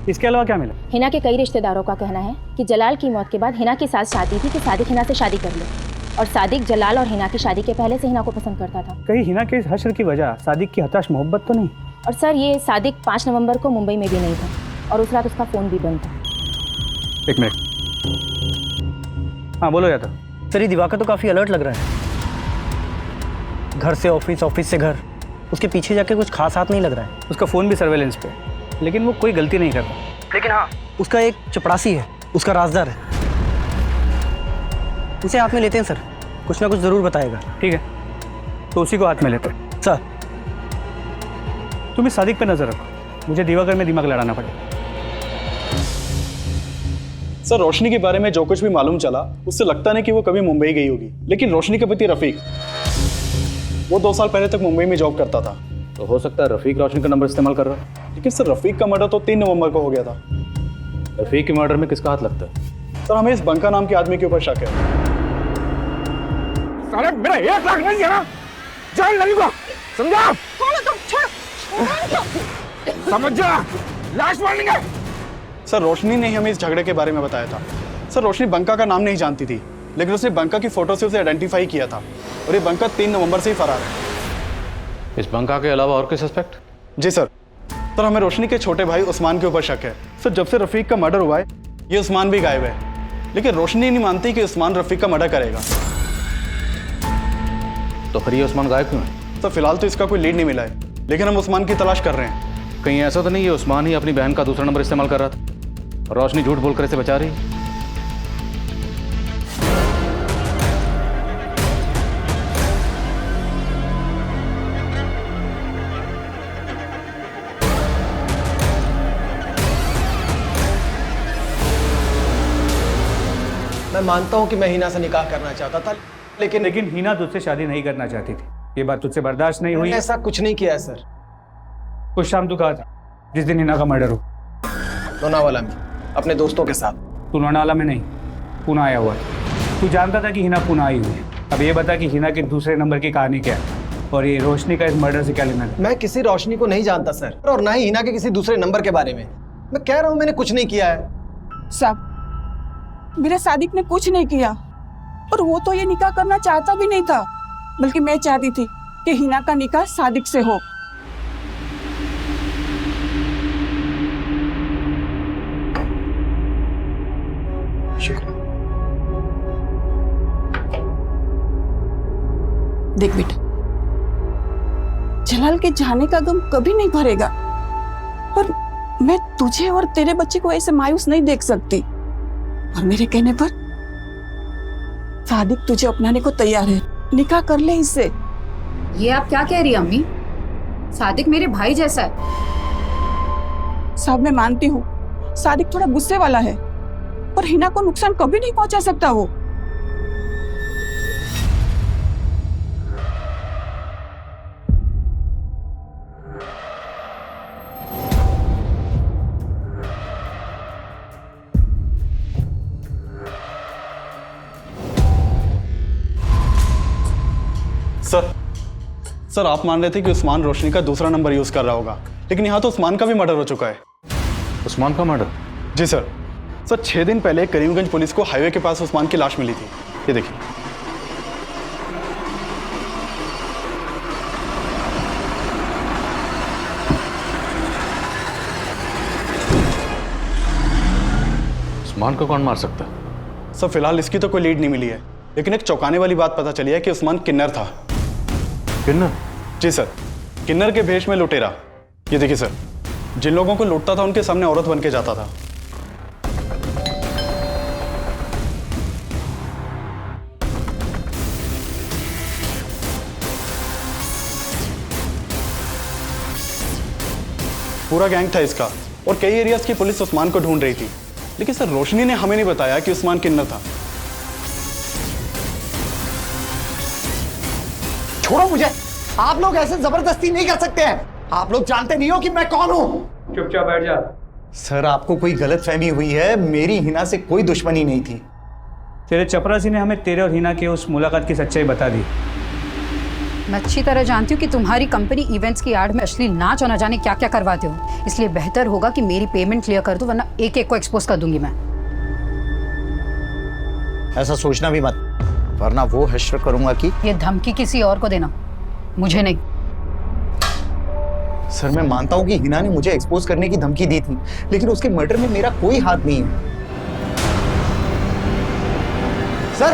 Speaker 5: इसके अलावा क्या मिला?
Speaker 7: हिना के कई रिश्तेदारों का कहना है कि जलाल की मौत के बाद हिना के साथ शादी थी कि सादिक हिना से शादी कर ले, और सादिक जलाल और हिना की शादी के पहले से हिना को पसंद करता था।
Speaker 5: कहीं हिना के इस हश्र की वजह सादिक की हताश मोहब्बत तो नहीं?
Speaker 7: और सर, ये सादिक 5 नवंबर को मुंबई में भी नहीं था और उस रात उसका फ़ोन भी बंद था।
Speaker 5: एक मिनट। हाँ बोलो यादव।
Speaker 10: सर ये दिवाकर तो काफ़ी अलर्ट लग रहा है। घर से ऑफिस, ऑफिस से घर, उसके पीछे जाके कुछ खास हाथ नहीं लग रहा है।
Speaker 5: उसका फ़ोन भी सर्वेलेंस पे, लेकिन वो कोई गलती नहीं करता।
Speaker 10: लेकिन हाँ, उसका एक चपरासी है, उसका राजदार है। उसे हाथ में लेते हैं सर, कुछ ना कुछ ज़रूर बताएगा।
Speaker 5: ठीक है, तो उसी को हाथ में लेते हैं।
Speaker 10: सर
Speaker 5: तुम इस सादिक पे नजर रखो, मुझे दिवाकर में दिमाग लड़ाना पड़ेगा।
Speaker 17: सर रोशनी के बारे में जो कुछ भी मालूम चला उससे लगता नहीं कि वो कभी मुंबई गई होगी। लेकिन रोशनी के पति रफीक, वो 2 साल पहले तक मुंबई में जॉब करता था।
Speaker 6: तो हो सकता है रफीक रोशनी का नंबर इस्तेमाल कर रहा है।
Speaker 17: लेकिन सर रफीक का मर्डर तो 3 नवंबर को हो गया था।
Speaker 6: रफीक के मर्डर में किसका हाथ लगता है?
Speaker 17: सर हमें इस बंका नाम के आदमी के ऊपर शक है।
Speaker 13: साले मेरा 1 लाख नहीं है ना, जान लगेगा, समझा? समझ जा, लाश मारेंगे।
Speaker 17: सर रोशनी ने हमें इस झगड़े के बारे में बताया था। सर रोशनी बंका का नाम नहीं जानती थी, लेकिन उसने बंका की फोटो से उसे आइडेंटिफाई किया था, और ये बंका 3 नवंबर से ही फरार है।
Speaker 6: इस बंका के अलावा और कोई सस्पेक्ट?
Speaker 17: जी सर। सर हमें रोशनी के छोटे भाई उस्मान के ऊपर शक है। सर जब से रफीक का मर्डर हुआ है ये उस्मान भी गायब है, लेकिन रोशनी नहीं मानती कि उस्मान रफीक का मर्डर करेगा।
Speaker 6: तो फिर ये उस्मान गायब क्यों है?
Speaker 17: सर फिलहाल तो इसका कोई लीड नहीं मिला है, लेकिन हम उस्मान की तलाश कर रहे हैं।
Speaker 6: कहीं ऐसा तो नहीं है उस्मान ही अपनी बहन का दूसरा नंबर इस्तेमाल कर रहा था और रोशनी झूठ बोलकर इसे बचा रही?
Speaker 19: मैं मानता हूँ कि मैं हिना से निकाह करना चाहता था,
Speaker 5: लेकिन हिना तुझसे शादी नहीं करना चाहती थी। ये बात तुझसे बर्दाश्त नहीं हुई?
Speaker 19: ऐसा कुछ नहीं किया है सर।
Speaker 5: कुछ शाम तू कहा था जिस दिन हिना का मर्डर हो?
Speaker 19: लोनावाला में अपने दोस्तों के साथ।
Speaker 5: तू लोनावाला में नहीं, पुणे आया हुआ है। तू जानता था कि हिना पुणे आई हुई है। अब ये बता कि हिना के दूसरे नंबर की कहानी क्या है, और ये रोशनी का इस मर्डर से क्या लेना है?
Speaker 19: मैं किसी रोशनी को नहीं जानता सर, और ना ही हिना के किसी दूसरे नंबर के बारे में। मैं कह रहा हूँ मैंने कुछ नहीं किया है।
Speaker 9: साहब, मेरे सादिक ने कुछ नहीं किया, और वो तो ये निकाह करना चाहता भी नहीं था, बल्कि मैं चाहती थी कि हिना का निकाह सादिक से हो। देख बेटा, जलाल के जाने का गम कभी नहीं भरेगा, पर मैं तुझे और तेरे बच्चे को ऐसे मायूस नहीं देख सकती। और मेरे कहने पर सादिक तुझे अपनाने को तैयार है। निकाह कर ले इससे।
Speaker 1: ये आप क्या कह रही हैं अम्मी? सादिक मेरे भाई जैसा है।
Speaker 9: साहब मैं मानती हूँ सादिक थोड़ा गुस्से वाला है, पर हिना को नुकसान कभी नहीं पहुंचा सकता वो।
Speaker 17: सर आप मान रहे थे कि उस्मान रोशनी का दूसरा नंबर यूज कर रहा होगा, लेकिन यहाँ तो उस्मान का भी मर्डर हो चुका है।
Speaker 6: उस्मान का मर्डर?
Speaker 17: जी सर। 6 दिन पहले करीमगंज पुलिस को हाईवे के पास उस्मान की लाश मिली थी। ये देखिए।
Speaker 6: उस्मान को कौन मार सकता है?
Speaker 17: सर फिलहाल इसकी तो कोई लीड नहीं मिली है, लेकिन एक चौंकाने वाली बात पता चली है कि उस्मान किन्नर था।
Speaker 6: किन्नर?
Speaker 17: जी सर, किन्नर के भेष में लुटेरा। ये देखिए सर, जिन लोगों को लूटता था उनके सामने औरत बन के जाता था। पूरा गैंग था इसका, और कई एरियाज की पुलिस उस्मान को ढूंढ रही थी, लेकिन सर रोशनी ने हमें नहीं बताया कि उस्मान किन्नर था।
Speaker 19: छोड़ो मुझे, आप लोग ऐसे जबरदस्ती नहीं कर सकते हैं। आप लोग जानते नहीं हो कि मैं कौन हूं।
Speaker 5: चुपचाप बैठ जा।
Speaker 10: सर आपको कोई गलतफहमी हुई है, मेरी हिना से कोई दुश्मनी नहीं थी।
Speaker 5: तेरे चपरासी ने हमें तेरे और हिना के उस मुलाकात की सच्चाई बता दी।
Speaker 1: मैं अच्छी तरह जानती हूँ कि तुम्हारी कंपनी इवेंट्स की आड़ में अश्लील नाच और न जाने क्या क्या करवाते हो, इसलिए बेहतर होगा कि मेरी पेमेंट क्लियर कर दो, वरना एक एक को एक्सपोज कर दूंगी मैं।
Speaker 3: ऐसा सोचना भी मत, वरना वो हश्र करूंगा कि
Speaker 1: ये धमकी किसी और को देना, मुझे नहीं।
Speaker 10: सर मैं मानता हूं कि हिना ने मुझे एक्सपोज करने की धमकी दी थी, लेकिन उसके मर्डर में मेरा कोई हाथ नहीं है। सर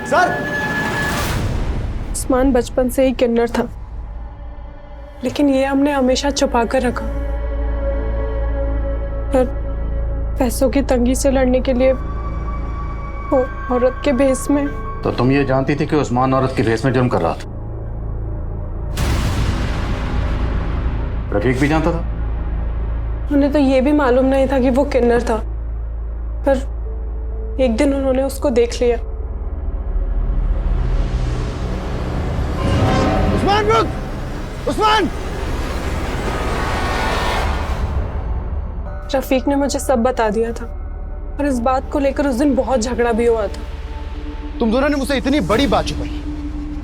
Speaker 10: सर
Speaker 15: उस्मान बचपन से ही किन्नर था, लेकिन ये हमने हमेशा छुपा कर रखा। पर पैसों की तंगी से लड़ने के लिए वो औरत के भेस में।
Speaker 6: तो तुम ये जानती थी कि उस्मान औरत के भेस में जुर्म कर रहा था? रफीक भी जानता था?
Speaker 15: उन्हें तो ये भी मालूम नहीं था कि वो किन्नर था, पर एक दिन उन्होंने उसको देख लिया।
Speaker 19: उस्मान रुक! उस्मान!
Speaker 15: रफीक ने मुझे सब बता दिया था और इस बात को लेकर उस दिन बहुत झगड़ा भी हुआ था।
Speaker 19: तुम दोनों ने मुझसे इतनी बड़ी बात छुपाई।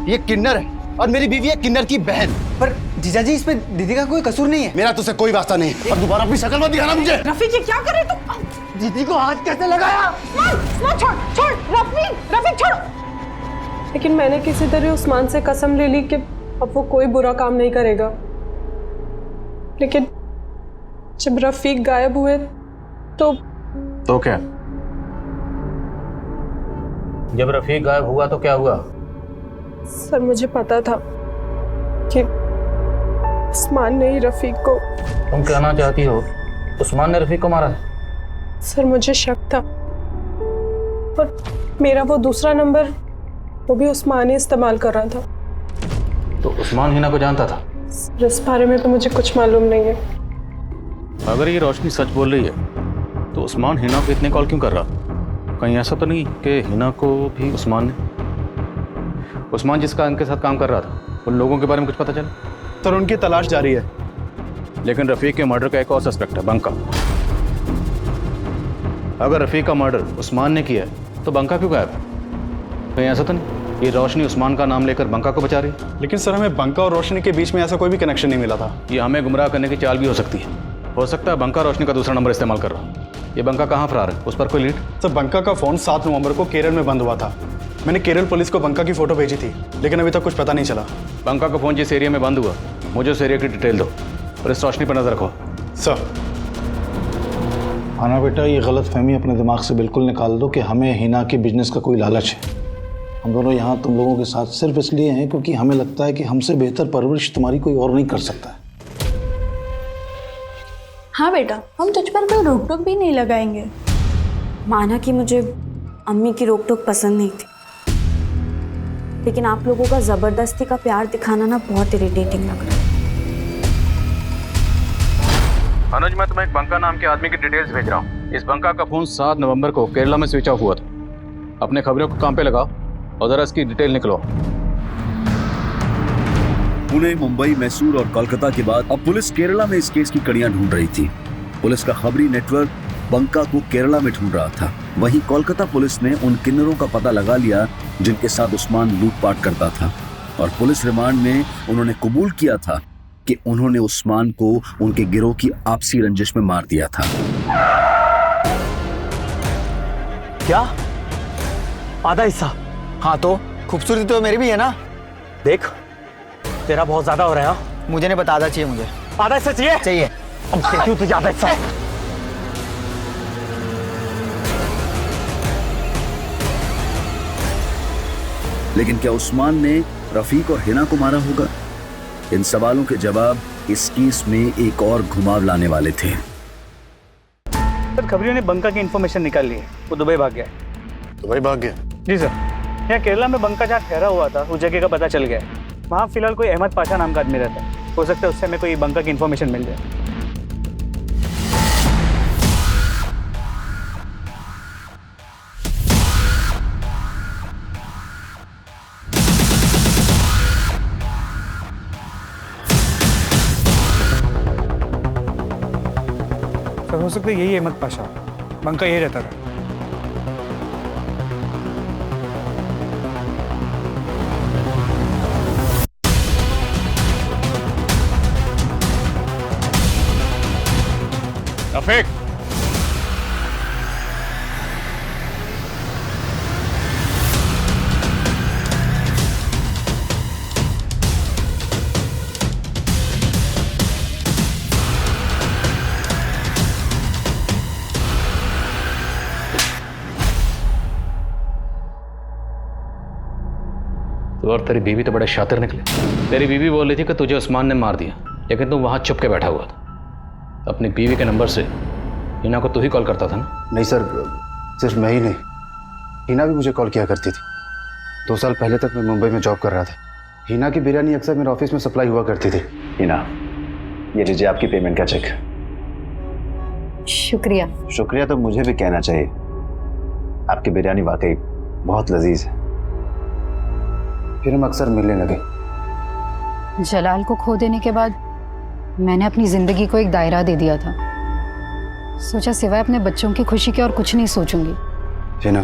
Speaker 19: ये किन्नर है और मेरी बीवी है किन्नर की बहन। पर जीजाजी इस पे दीदी का कोई कसूर नहीं है। मेरा तुझसे कोई वास्ता नहीं है और दोबारा अपनी शक्ल मत दिखाना मुझे।
Speaker 9: रफीक ये क्या कर रहे तुम?
Speaker 19: दीदी को हाथ कैसे लगाया?
Speaker 9: छोड़ छोड़ रफीक छोड़।
Speaker 15: लेकिन मैंने किसी तरह उस्मान से कसम ले ली कि अब वो कोई बुरा काम नहीं करेगा। लेकिन जब रफीक गायब हुए तो
Speaker 6: क्या? जब रफीक गायब हुआ तो क्या हुआ?
Speaker 15: सर मुझे पता था कि उस्मान ने ही रफीक को।
Speaker 6: तुम कहना चाहती हो उस्मान ने रफीक को मारा?
Speaker 15: सर मुझे शक था, और मेरा वो दूसरा नंबर वो भी उस्मान ही इस्तेमाल कर रहा था।
Speaker 6: तो उस्मान हिना को जानता था?
Speaker 15: सर इस बारे में तो मुझे कुछ मालूम नहीं है।
Speaker 6: अगर ये रोशनी सच बोल रही है तो उस्मान हिना को इतने कॉल क्यों कर रहा? कहीं ऐसा तो नहीं कि हिना को भी उस्मान जिसका इनके साथ काम कर रहा था, उन लोगों के बारे में कुछ पता चला?
Speaker 17: सर उनकी तलाश जारी है।
Speaker 6: लेकिन रफीक के मर्डर का एक और सस्पेक्ट है, बंका। अगर रफीक का मर्डर उस्मान ने किया है तो बंका क्यों गायब है? कहीं ऐसा तो नहीं ये रोशनी उस्मान का नाम लेकर बंका को बचा रही है?
Speaker 17: लेकिन सर हमें बंका और रोशनी के बीच में ऐसा कोई भी कनेक्शन नहीं मिला था।
Speaker 6: ये हमें गुमराह करने की चाल भी हो सकती है। हो सकता है बंका रोशनी का दूसरा नंबर इस्तेमाल कर रहा। ये बंका कहाँ फरार है, उस पर कोई लीड?
Speaker 17: सर बंका का फोन 7 नवंबर को केरल में बंद हुआ था। मैंने केरल पुलिस को बंका की फोटो भेजी थी, लेकिन अभी तक कुछ पता नहीं चला।
Speaker 6: बंका का फोन जिस एरिया में बंद हुआ, मुझे उस एरिया की डिटेल दो और इस रोशनी पर नजर रखो।
Speaker 17: सर
Speaker 13: आना बेटा, ये गलत फहमी अपने दिमाग से बिल्कुल निकाल दो कि हमें हिना के बिजनेस का कोई लालच है। हम दोनों यहाँ तुम लोगों के साथ सिर्फ इसलिए हैं क्योंकि हमें लगता है कि हमसे बेहतर परवरिश तुम्हारी कोई और नहीं कर सकता है।
Speaker 2: हाँ बेटा, हम तुझ पर कोई रोक टोक भी नहीं लगाएंगे। माना कि मुझे अम्मी की रोक टोक पसंद नहीं थी, लेकिन आप लोगों का जबरदस्ती का प्यार दिखाना ना बहुत इरिटेटिंग लग रहा है।
Speaker 6: अनुज, मैं तुम्हें एक बंका नाम के आदमी की डिटेल्स भेज रहा हूँ। इस बंका का फोन 7 नवंबर को केरला में स्विच ऑफ हुआ था। अपने खबरों को काम पे लगाओ और जरा इसकी डिटेल निकलो।
Speaker 8: पुणे, मुंबई, मैसूर और कोलकाता के बाद अब पुलिस केरला में इस केस की कड़ियां ढूंढ रही थी। पुलिस का खबरी नेटवर्क बंका को केरला में ढूंढ रहा था। वहीं कोलकाता पुलिस ने उन किन्नरों का पता लगा लिया जिनके साथ उस्मान लूटपाट करता था, और पुलिस रिमांड में उन्होंने कबूल किया था कि उन्होंने उस्मान को उनके गिरोह की आपसी रंजिश में मार दिया था।
Speaker 19: क्या? आधा हिस्सा? हाँ तो खूबसूरती तो मेरी भी है ना। देख तेरा बहुत ज्यादा हो रहा है। मुझे नहीं पता, आधा चाहिए मुझे। आधा हिस्सा चाहिए? चाहिए। अब क्यों तुझे आधा हिस्सा?
Speaker 8: लेकिन क्या उस्मान ने रफीक और हिना को मारा होगा? इन सवालों के जवाब इस केस में एक और घुमाव लाने वाले थे।
Speaker 5: सर खबरियों ने बंका की इंफॉर्मेशन निकाल ली है, वो दुबई भाग गया।
Speaker 6: दुबई भाग गया?
Speaker 5: जी सर। यहाँ केरला में बंका जहाँ ठहरा हुआ था उस जगह का पता चल गया है। वहाँ फिलहाल कोई अहमद पाशा नाम का आदमी रहता है। हो सकता है उससे हमें कोई बंका की इंफॉर्मेशन मिल जाए। हो सकता है यही अहमद पाशा, बंका यही रहता था।
Speaker 6: रफीक,
Speaker 11: तो और तेरी बीवी तो बड़े शातिर निकले। तेरी बीवी बोल रही थी कि तुझे उस्मान ने मार दिया, लेकिन तू वहां छुप के बैठा हुआ था। अपनी बीवी के नंबर से हिना को तू ही कॉल करता था ना?
Speaker 20: नहीं सर, सिर्फ मैं ही नहीं, हिना भी मुझे कॉल किया करती थी। 2 साल पहले तक मैं मुंबई में जॉब कर रहा था। हिना की बिरयानी अक्सर मेरे ऑफिस में सप्लाई हुआ करती थी।
Speaker 8: हिना, ये लीजिए आपकी पेमेंट का चेक।
Speaker 1: शुक्रिया।
Speaker 8: शुक्रिया तो मुझे भी कहना चाहिए, आपकी बिरयानी वाकई बहुत लजीज है। फिर हम अक्सर मिलने लगे।
Speaker 1: जलाल को खो देने के बाद मैंने अपनी जिंदगी को एक दायरा दे दिया था। सोचा सिवाय अपने बच्चों की खुशी के और कुछ नहीं सोचूंगी।
Speaker 20: हिना,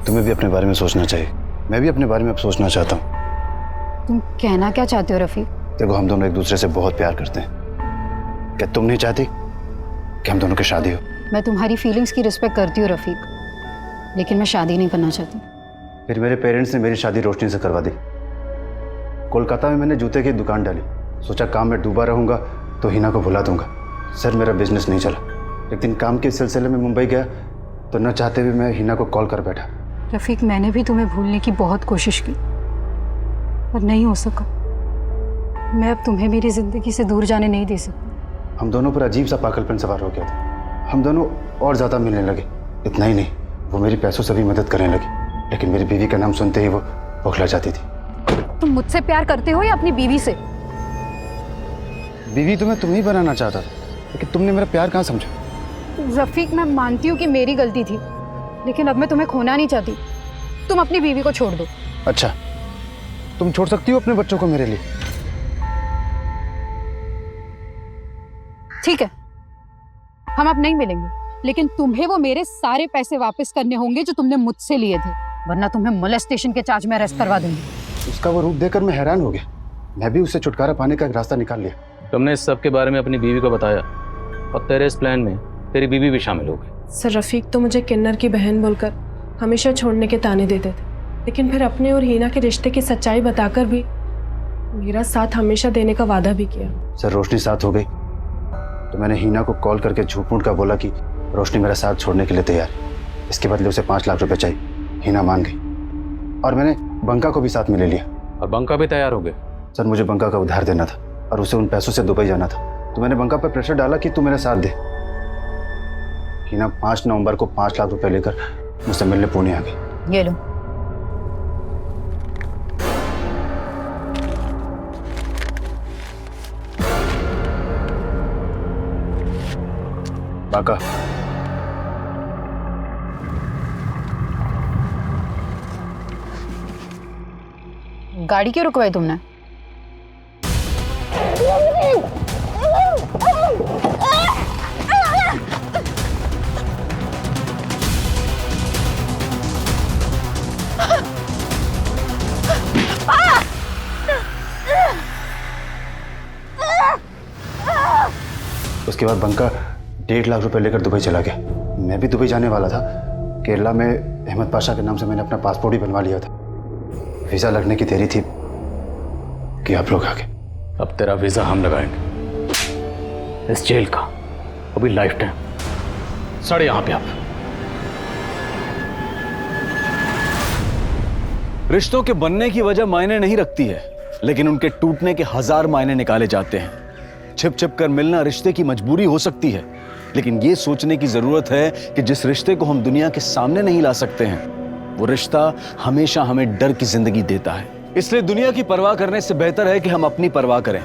Speaker 20: तुम्हें भी अपने बारे में सोचना चाहिए। मैं भी अपने बारे में अब सोचना चाहता हूँ।
Speaker 1: तुम कहना क्या चाहते हो रफीक?
Speaker 20: देखो, हम दोनों एक दूसरे से बहुत प्यार करते हैं। क्या तुम नहीं चाहती कि हम दोनों की शादी हो?
Speaker 1: मैं तुम्हारी फीलिंग्स की रिस्पेक्ट करती हूँ रफीक, लेकिन मैं शादी नहीं करना चाहती।
Speaker 20: फिर मेरे पेरेंट्स ने मेरी शादी रोशनी से करवा दी। कोलकाता में मैंने जूते की दुकान डाली। सोचा काम में डूबा रहूंगा तो हिना को भुला दूंगा। सर, मेरा बिजनेस नहीं चला। एक दिन काम के सिलसिले में मुंबई गया तो न चाहते हुए मैं हिना को कॉल कर बैठा।
Speaker 1: रफीक, मैंने भी तुम्हें भूलने की बहुत कोशिश की, पर नहीं हो सका। मैं अब तुम्हें मेरी जिंदगी से दूर जाने नहीं दे सकती।
Speaker 20: हम दोनों पर अजीब सा पागलपन सवार हो गया था। हम दोनों और ज़्यादा मिलने लगे। इतना ही नहीं, वो मेरी पैसों से भी मदद करने लगी, लेकिन मेरी बीवी का नाम सुनते ही वो बौखला जाती थी।
Speaker 1: तुम मुझसे प्यार करते हो या अपनी बीवी से?
Speaker 20: बीवी तो मैं तुम्हें ही बनाना चाहता था, लेकिन तुमने मेरा प्यार कहाँ समझा?
Speaker 1: रफीक, मैं मानती हूँ कि मेरी गलती थी, लेकिन अब मैं तुम्हें खोना नहीं चाहती। तुम अपनी बीवी को छोड़ दो।
Speaker 20: अच्छा, तुम छोड़ सकती हो अपने बच्चों को मेरे लिए?
Speaker 1: ठीक है, हम अब नहीं मिलेंगे, लेकिन तुम्हें वो मेरे सारे पैसे वापस करने होंगे जो तुमने मुझसे लिए थे, वरना तुम्हें मोलेस्टेशन के चार्ज में अरेस्ट करवा दूंगी।
Speaker 20: उसका वो रूप देखकर मैं हैरान हो गया। मैं भी उससे छुटकारा पाने का एक रास्ता निकाल लिया।
Speaker 11: तुमने इस सब के बारे में अपनी बीवी को बताया और तेरे इस प्लान में तेरी बीवी भी शामिल हो गई।
Speaker 15: सर, रफीक तो मुझे किन्नर की बहन बोलकर हमेशा छोड़ने के ताने देते थे, लेकिन फिर अपने और हिना के रिश्ते की सच्चाई बताकर भी मेरा साथ हमेशा देने का वादा भी किया।
Speaker 20: सर, रोशनी साथ हो गई तो मैंने हिना को कॉल करके झूठ मूठ का बोला कि रोशनी मेरा साथ छोड़ने के लिए तैयार है। इसके बदले उसे 5 लाख रुपए चाहिए। हिना मान गई और मैंने बंका को भी साथ में ले लिया।
Speaker 11: और बंका भी तैयार हो गए?
Speaker 20: सर, मुझे बंका का उधार देना था और उसे उन पैसों से दुबई जाना था, तो मैंने बंका पर प्रेशर डाला कि तू मेरा साथ दे। हिना 5 नवंबर को 5 लाख रुपए लेकर मुझसे मिलने पुणे आ गई।
Speaker 1: ये लो।
Speaker 20: बाका,
Speaker 1: गाड़ी क्यों रुकवाई तुमने?
Speaker 20: उसके बाद बंका 1.5 लाख रुपए लेकर दुबई चला गया। मैं भी दुबई जाने वाला था। केरला में अहमद पाशा के नाम से मैंने अपना पासपोर्ट ही बनवा लिया था। वीज़ा लगने की देरी थी कि आप लोग आ गए।
Speaker 11: अब तेरा वीज़ा हम लगाएंगे, इस जेल का, वो भी लाइफ टाइम। सड़ यहाँ पे आप।
Speaker 6: रिश्तों के बनने की वजह मायने नहीं रखती है, लेकिन उनके टूटने के 1000 मायने निकाले जाते हैं। छिप छिप कर मिलना रिश्ते की मजबूरी हो सकती है, लेकिन ये सोचने की जरूरत है कि जिस रिश्ते को हम दुनिया के सामने नहीं ला सकते हैं, वो रिश्ता हमेशा हमें डर की जिंदगी देता है। इसलिए दुनिया की परवाह करने से बेहतर है कि हम अपनी परवाह करें।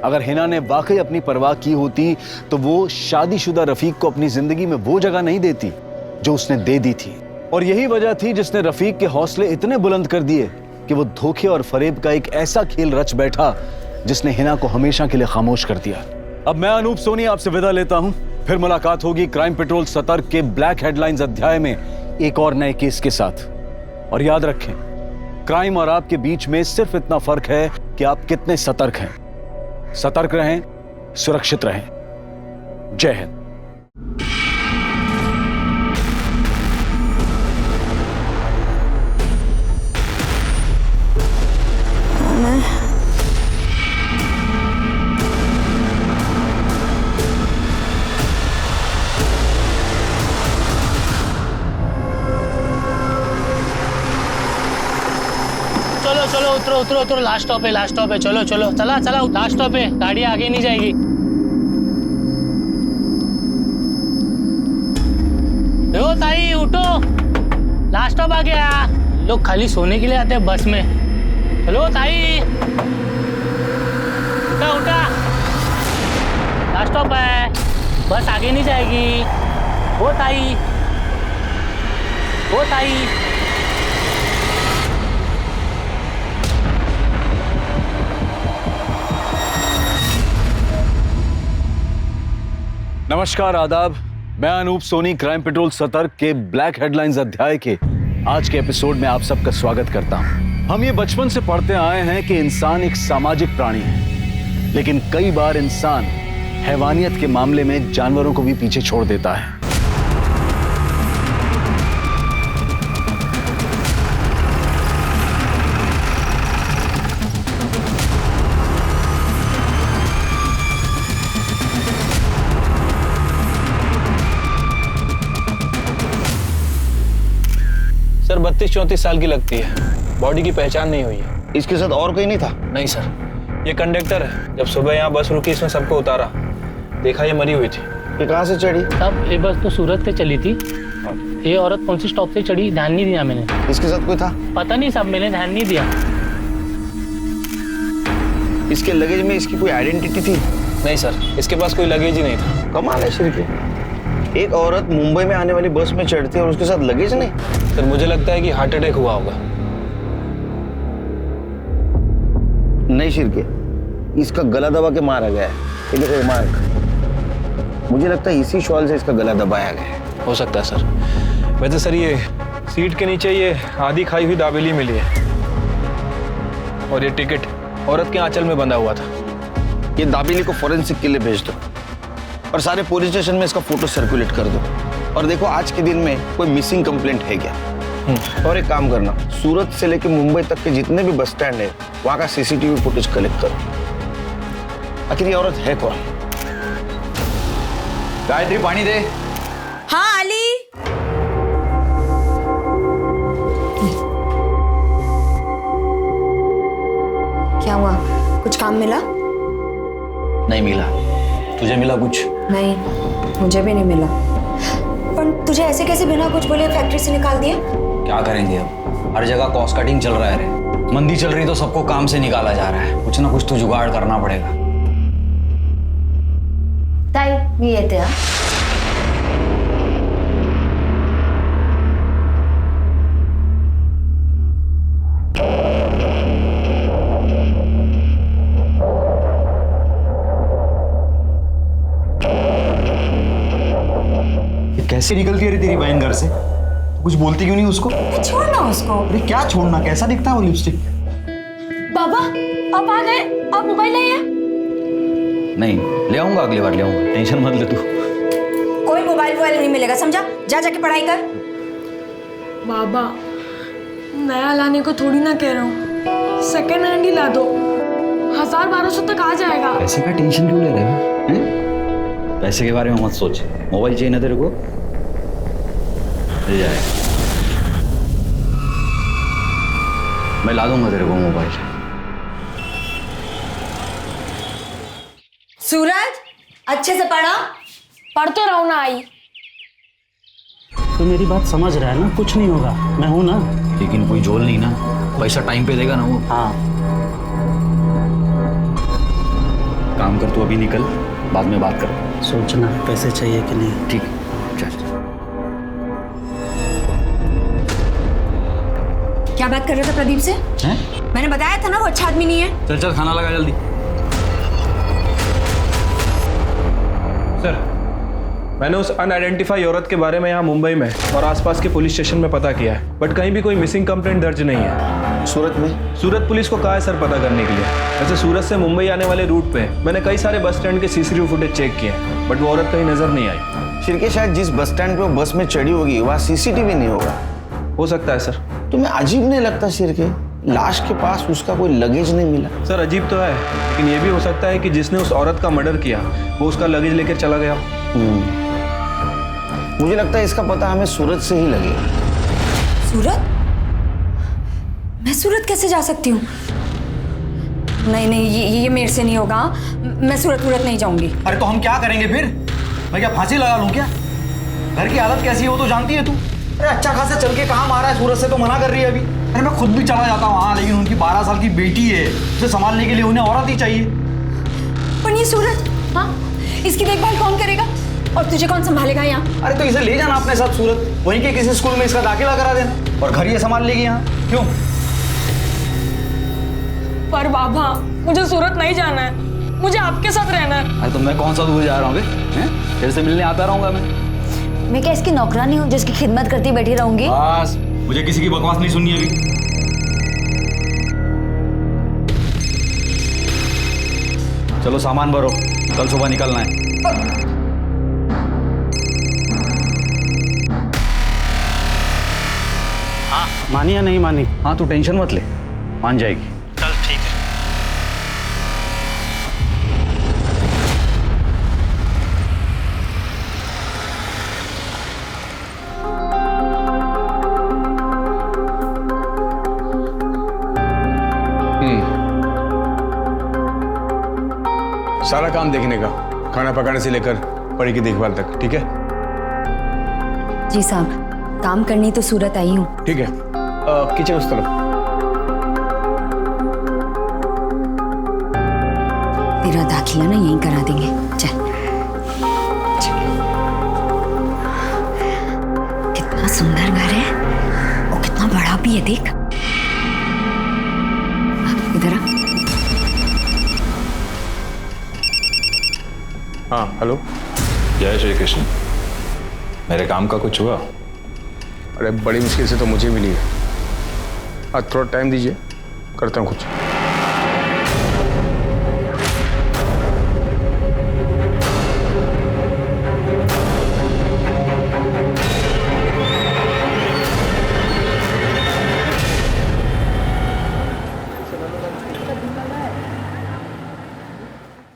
Speaker 6: अगर हिना ने वाकई अपनी परवाह की होती तो वो शादीशुदा रफीक को अपनी जिंदगी में वो जगह नहीं देती जो उसने दे दी थी। और यही वजह थी जिसने रफीक के हौसले इतने बुलंद कर दिए कि वो धोखे और फरेब का एक ऐसा खेल रच बैठा जिसने हिना को हमेशा के लिए खामोश कर दिया। अब मैं अनूप सोनी आपसे विदा लेता हूं, फिर मुलाकात होगी क्राइम पेट्रोल सतर्क के ब्लैक हेडलाइंस अध्याय में एक और नए केस के साथ। और याद रखें, क्राइम और आपके बीच में सिर्फ इतना फर्क है कि आप कितने सतर्क हैं। सतर्क रहें, सुरक्षित रहें। जय हिंद।
Speaker 21: चलो चलो उतरो उतरो उतरो, लास्ट स्टॉप है, चलो चलो चला चला, लास्ट स्टॉप है, गाड़ी आगे नहीं जाएगी। ओ ताई उठो, लास्ट स्टॉप आ गया। लोग खाली सोने के लिए आते हैं बस में। चलो ताई, उठा उठा, लास्ट स्टॉप है, बस आगे नहीं जाएगी। ओ ताई, ओ ताई।
Speaker 6: नमस्कार, आदाब। मैं अनूप सोनी क्राइम पेट्रोल सतर्क के ब्लैक हेडलाइंस अध्याय के आज के एपिसोड में आप सबका स्वागत करता हूं। हम ये बचपन से पढ़ते आए हैं कि इंसान एक सामाजिक प्राणी है, लेकिन कई बार इंसान हैवानियत के मामले में जानवरों को भी पीछे छोड़ देता है।
Speaker 17: सर 32-34 साल की लगती है, बॉडी की पहचान नहीं हुई है।
Speaker 19: इसके साथ और कोई नहीं था?
Speaker 17: नहीं सर, ये कंडक्टर है। जब सुबह यहाँ बस रुकी, इसमें सबको उतारा, देखा ये मरी हुई थी।
Speaker 19: ये कहाँ से चढ़ी?
Speaker 21: तब ये बस तो सूरत से चली थी। ये औरत कौन सी स्टॉप से चढ़ी ध्यान नहीं दिया मैंने।
Speaker 19: इसके साथ कोई था?
Speaker 21: पता नहीं साहब, मैंने ध्यान नहीं दिया।
Speaker 19: इसके लगेज में इसकी कोई आइडेंटिटी थी?
Speaker 17: नहीं सर, इसके पास कोई लगेज ही नहीं था।
Speaker 19: कमाल है श्री, एक औरत मुंबई में आने वाली बस में चढ़ती है और उसके साथ लगेज नहीं?
Speaker 17: सर मुझे लगता है कि हार्ट अटैक हुआ होगा।
Speaker 19: नहीं शिरके, इसका गला दबा के मारा गया है। ये देखो ये मार्क, मुझे लगता है इसी शॉल से इसका गला दबाया गया है।
Speaker 17: हो सकता है सर। वैसे सर ये सीट के नीचे ये आधी खाई हुई दाबेली मिली है, और ये टिकट औरत के आंचल में बंधा हुआ था।
Speaker 19: ये दाबेली को फॉरेंसिक के लिए भेज दो और सारे पुलिस स्टेशन में इसका फोटो सर्कुलेट कर दो। और देखो आज के दिन में कोई मिसिंग कंप्लेंट है क्या। और एक काम करना, सूरत से लेके मुंबई तक के जितने भी बस स्टैंड है वहां का सीसीटीवी फुटेज कलेक्ट करो। आखिर ये औरत है कौन?
Speaker 3: गायत्री पानी दे।
Speaker 2: हाँ अली। क्या हुआ, कुछ काम मिला?
Speaker 3: नहीं मिला। तुझे मिला कुछ?
Speaker 2: नहीं, मुझे भी नहीं मिला। पर तुझे ऐसे कैसे बिना कुछ बोले फैक्ट्री से निकाल दिया?
Speaker 3: क्या करेंगे अब, हर जगह कॉस्ट कटिंग चल रहा है रे। मंदी चल रही तो सबको काम से निकाला जा रहा है। कुछ ना कुछ तो जुगाड़ करना पड़ेगा।
Speaker 2: ताई मी येते हा।
Speaker 10: कैसे निकलती है तेरी बहन घर से? कुछ बोलती क्यों नहीं उसको?
Speaker 2: छोड़ना उसको।
Speaker 10: अरे क्या छोड़ना, कैसा दिखता है वो लिपस्टिक?
Speaker 2: बाबा आप आ गए, आप मोबाइल लाइए।
Speaker 3: नहीं ले आऊंगा, अगली बार ले आऊंगा, टेंशन मत ले तू।
Speaker 2: कोई मोबाइल नहीं मिलेगा, समझा? जा जाके पढ़ाई कर।
Speaker 15: बाबा नया लाने को थोड़ी ना कह रहा हूँ, सेकेंड हैंड ही ला दो, 1000-1200 तक आ जाएगा।
Speaker 3: पैसे का टेंशन क्यों ले रहे हो? पैसे के बारे में मत सोच, मोबाइल चाहिए ना तेरे को, ले जाएगा। मैं ला दूंगा तेरे को मोबाइल।
Speaker 2: सूरज अच्छे से पढ़ा।
Speaker 15: पढ़ तो रहो ना आई।
Speaker 11: तो मेरी बात समझ रहा है ना, कुछ नहीं होगा, मैं हूं ना।
Speaker 3: लेकिन कोई झोल नहीं ना, पैसा टाइम पे देगा ना वो।
Speaker 11: हाँ
Speaker 3: काम कर, तू अभी निकल, बाद में बात कर।
Speaker 11: सोचना पैसे चाहिए कि नहीं।
Speaker 3: ठीक, चल।
Speaker 2: क्या बात कर रहे थे प्रदीप से?
Speaker 3: हैं?
Speaker 2: मैंने बताया था ना वो अच्छा आदमी नहीं है।
Speaker 3: चल चल खाना लगा जल्दी।
Speaker 17: सर
Speaker 4: मैंने उस अनआइडेंटिफाई औरत के बारे में यहाँ मुंबई में और आसपास के पुलिस स्टेशन में पता किया है, बट कहीं भी कोई मिसिंग कंप्लेंट दर्ज नहीं है।
Speaker 3: सूरत में?
Speaker 4: सूरत पुलिस को कहा है सर पता करने के लिए। वैसे सूरत से मुंबई आने वाले रूट पे मैंने कई सारे बस स्टैंड के सीसीटीवी फुटेज चेक किए, बट वो औरत कहीं नजर नहीं आई।
Speaker 3: शिरके, शायद जिस बस स्टैंड पे वो बस में चढ़ी होगी वहाँ सीसीटीवी नहीं होगा।
Speaker 4: हो सकता है सर।
Speaker 3: तुम्हें अजीब नहीं लगता शिरके, लाश के पास उसका कोई लगेज नहीं मिला?
Speaker 4: सर अजीब तो है, लेकिन ये भी हो सकता है कि जिसने उस औरत का मर्डर किया वो उसका लगेज लेकर चला गया।
Speaker 3: मुझे लगता है इसका पता हमें सूरत से ही लगेगा।
Speaker 22: सूरत? मैं सूरत कैसे जा सकती हूँ? नहीं नहीं, ये मेरे से नहीं होगा। मैं सूरत नहीं जाऊंगी।
Speaker 19: अरे तो हम क्या करेंगे फिर? मैं क्या फांसी लगा लूं क्या? घर की हालत कैसी है वो तो जानती है तू। अरे अच्छा खासा चल के कहाँ मारा है, सूरत से तो मना कर रही है अभी। अरे मैं खुद भी चला जाता हूँ वहाँ, लेकिन उनकी 12 साल की बेटी है, उसे संभालने के लिए उन्हें औरत ही चाहिए।
Speaker 22: पर ये सूरत, हाँ, इसकी देखभाल कौन करेगा और तुझे कौन संभालेगा यहाँ?
Speaker 19: अरे तो इसे ले जाना अपने साथ सूरत, वहीं के किसी स्कूल में इसका दाखिला करा देना और घर ये संभाल लेगी यहाँ। क्यों?
Speaker 22: पर बाबा, मुझे सूरत नहीं जाना है, मुझे आपके साथ रहना है।
Speaker 19: अरे तो मैं कौन सा दूर जा रहा हूँ? तेरे से मिलने आता रहूंगा
Speaker 22: मैं क्या इसकी नौकरानी हूँ जिसकी खिदमत करती बैठी रहूंगी?
Speaker 19: बस, मुझे किसी की बकवास नहीं सुननी अभी। चलो सामान भरो, कल सुबह निकलना है।
Speaker 6: हाँ, मानी या नहीं मानी?
Speaker 19: हाँ तू टेंशन मत ले, मान जाएगी।
Speaker 6: चल ठीक है।
Speaker 17: सारा काम देखने का, खाना पकाने से लेकर परी की देखभाल तक, ठीक है?
Speaker 22: जी साहब, काम करनी तो सूरत आई हूँ।
Speaker 17: ठीक है, किचन उस तरफ।
Speaker 22: तेरा दाखिला ना यहीं करा देंगे, चल। कितना सुंदर घर है और कितना बड़ा भी है, देख। इधर आ।
Speaker 17: हाँ हेलो।
Speaker 23: जय श्री कृष्ण। मेरे काम का कुछ हुआ?
Speaker 17: अरे बड़ी मुश्किल से तो मुझे मिली है। आज थोड़ा टाइम दीजिए, करता हूँ कुछ।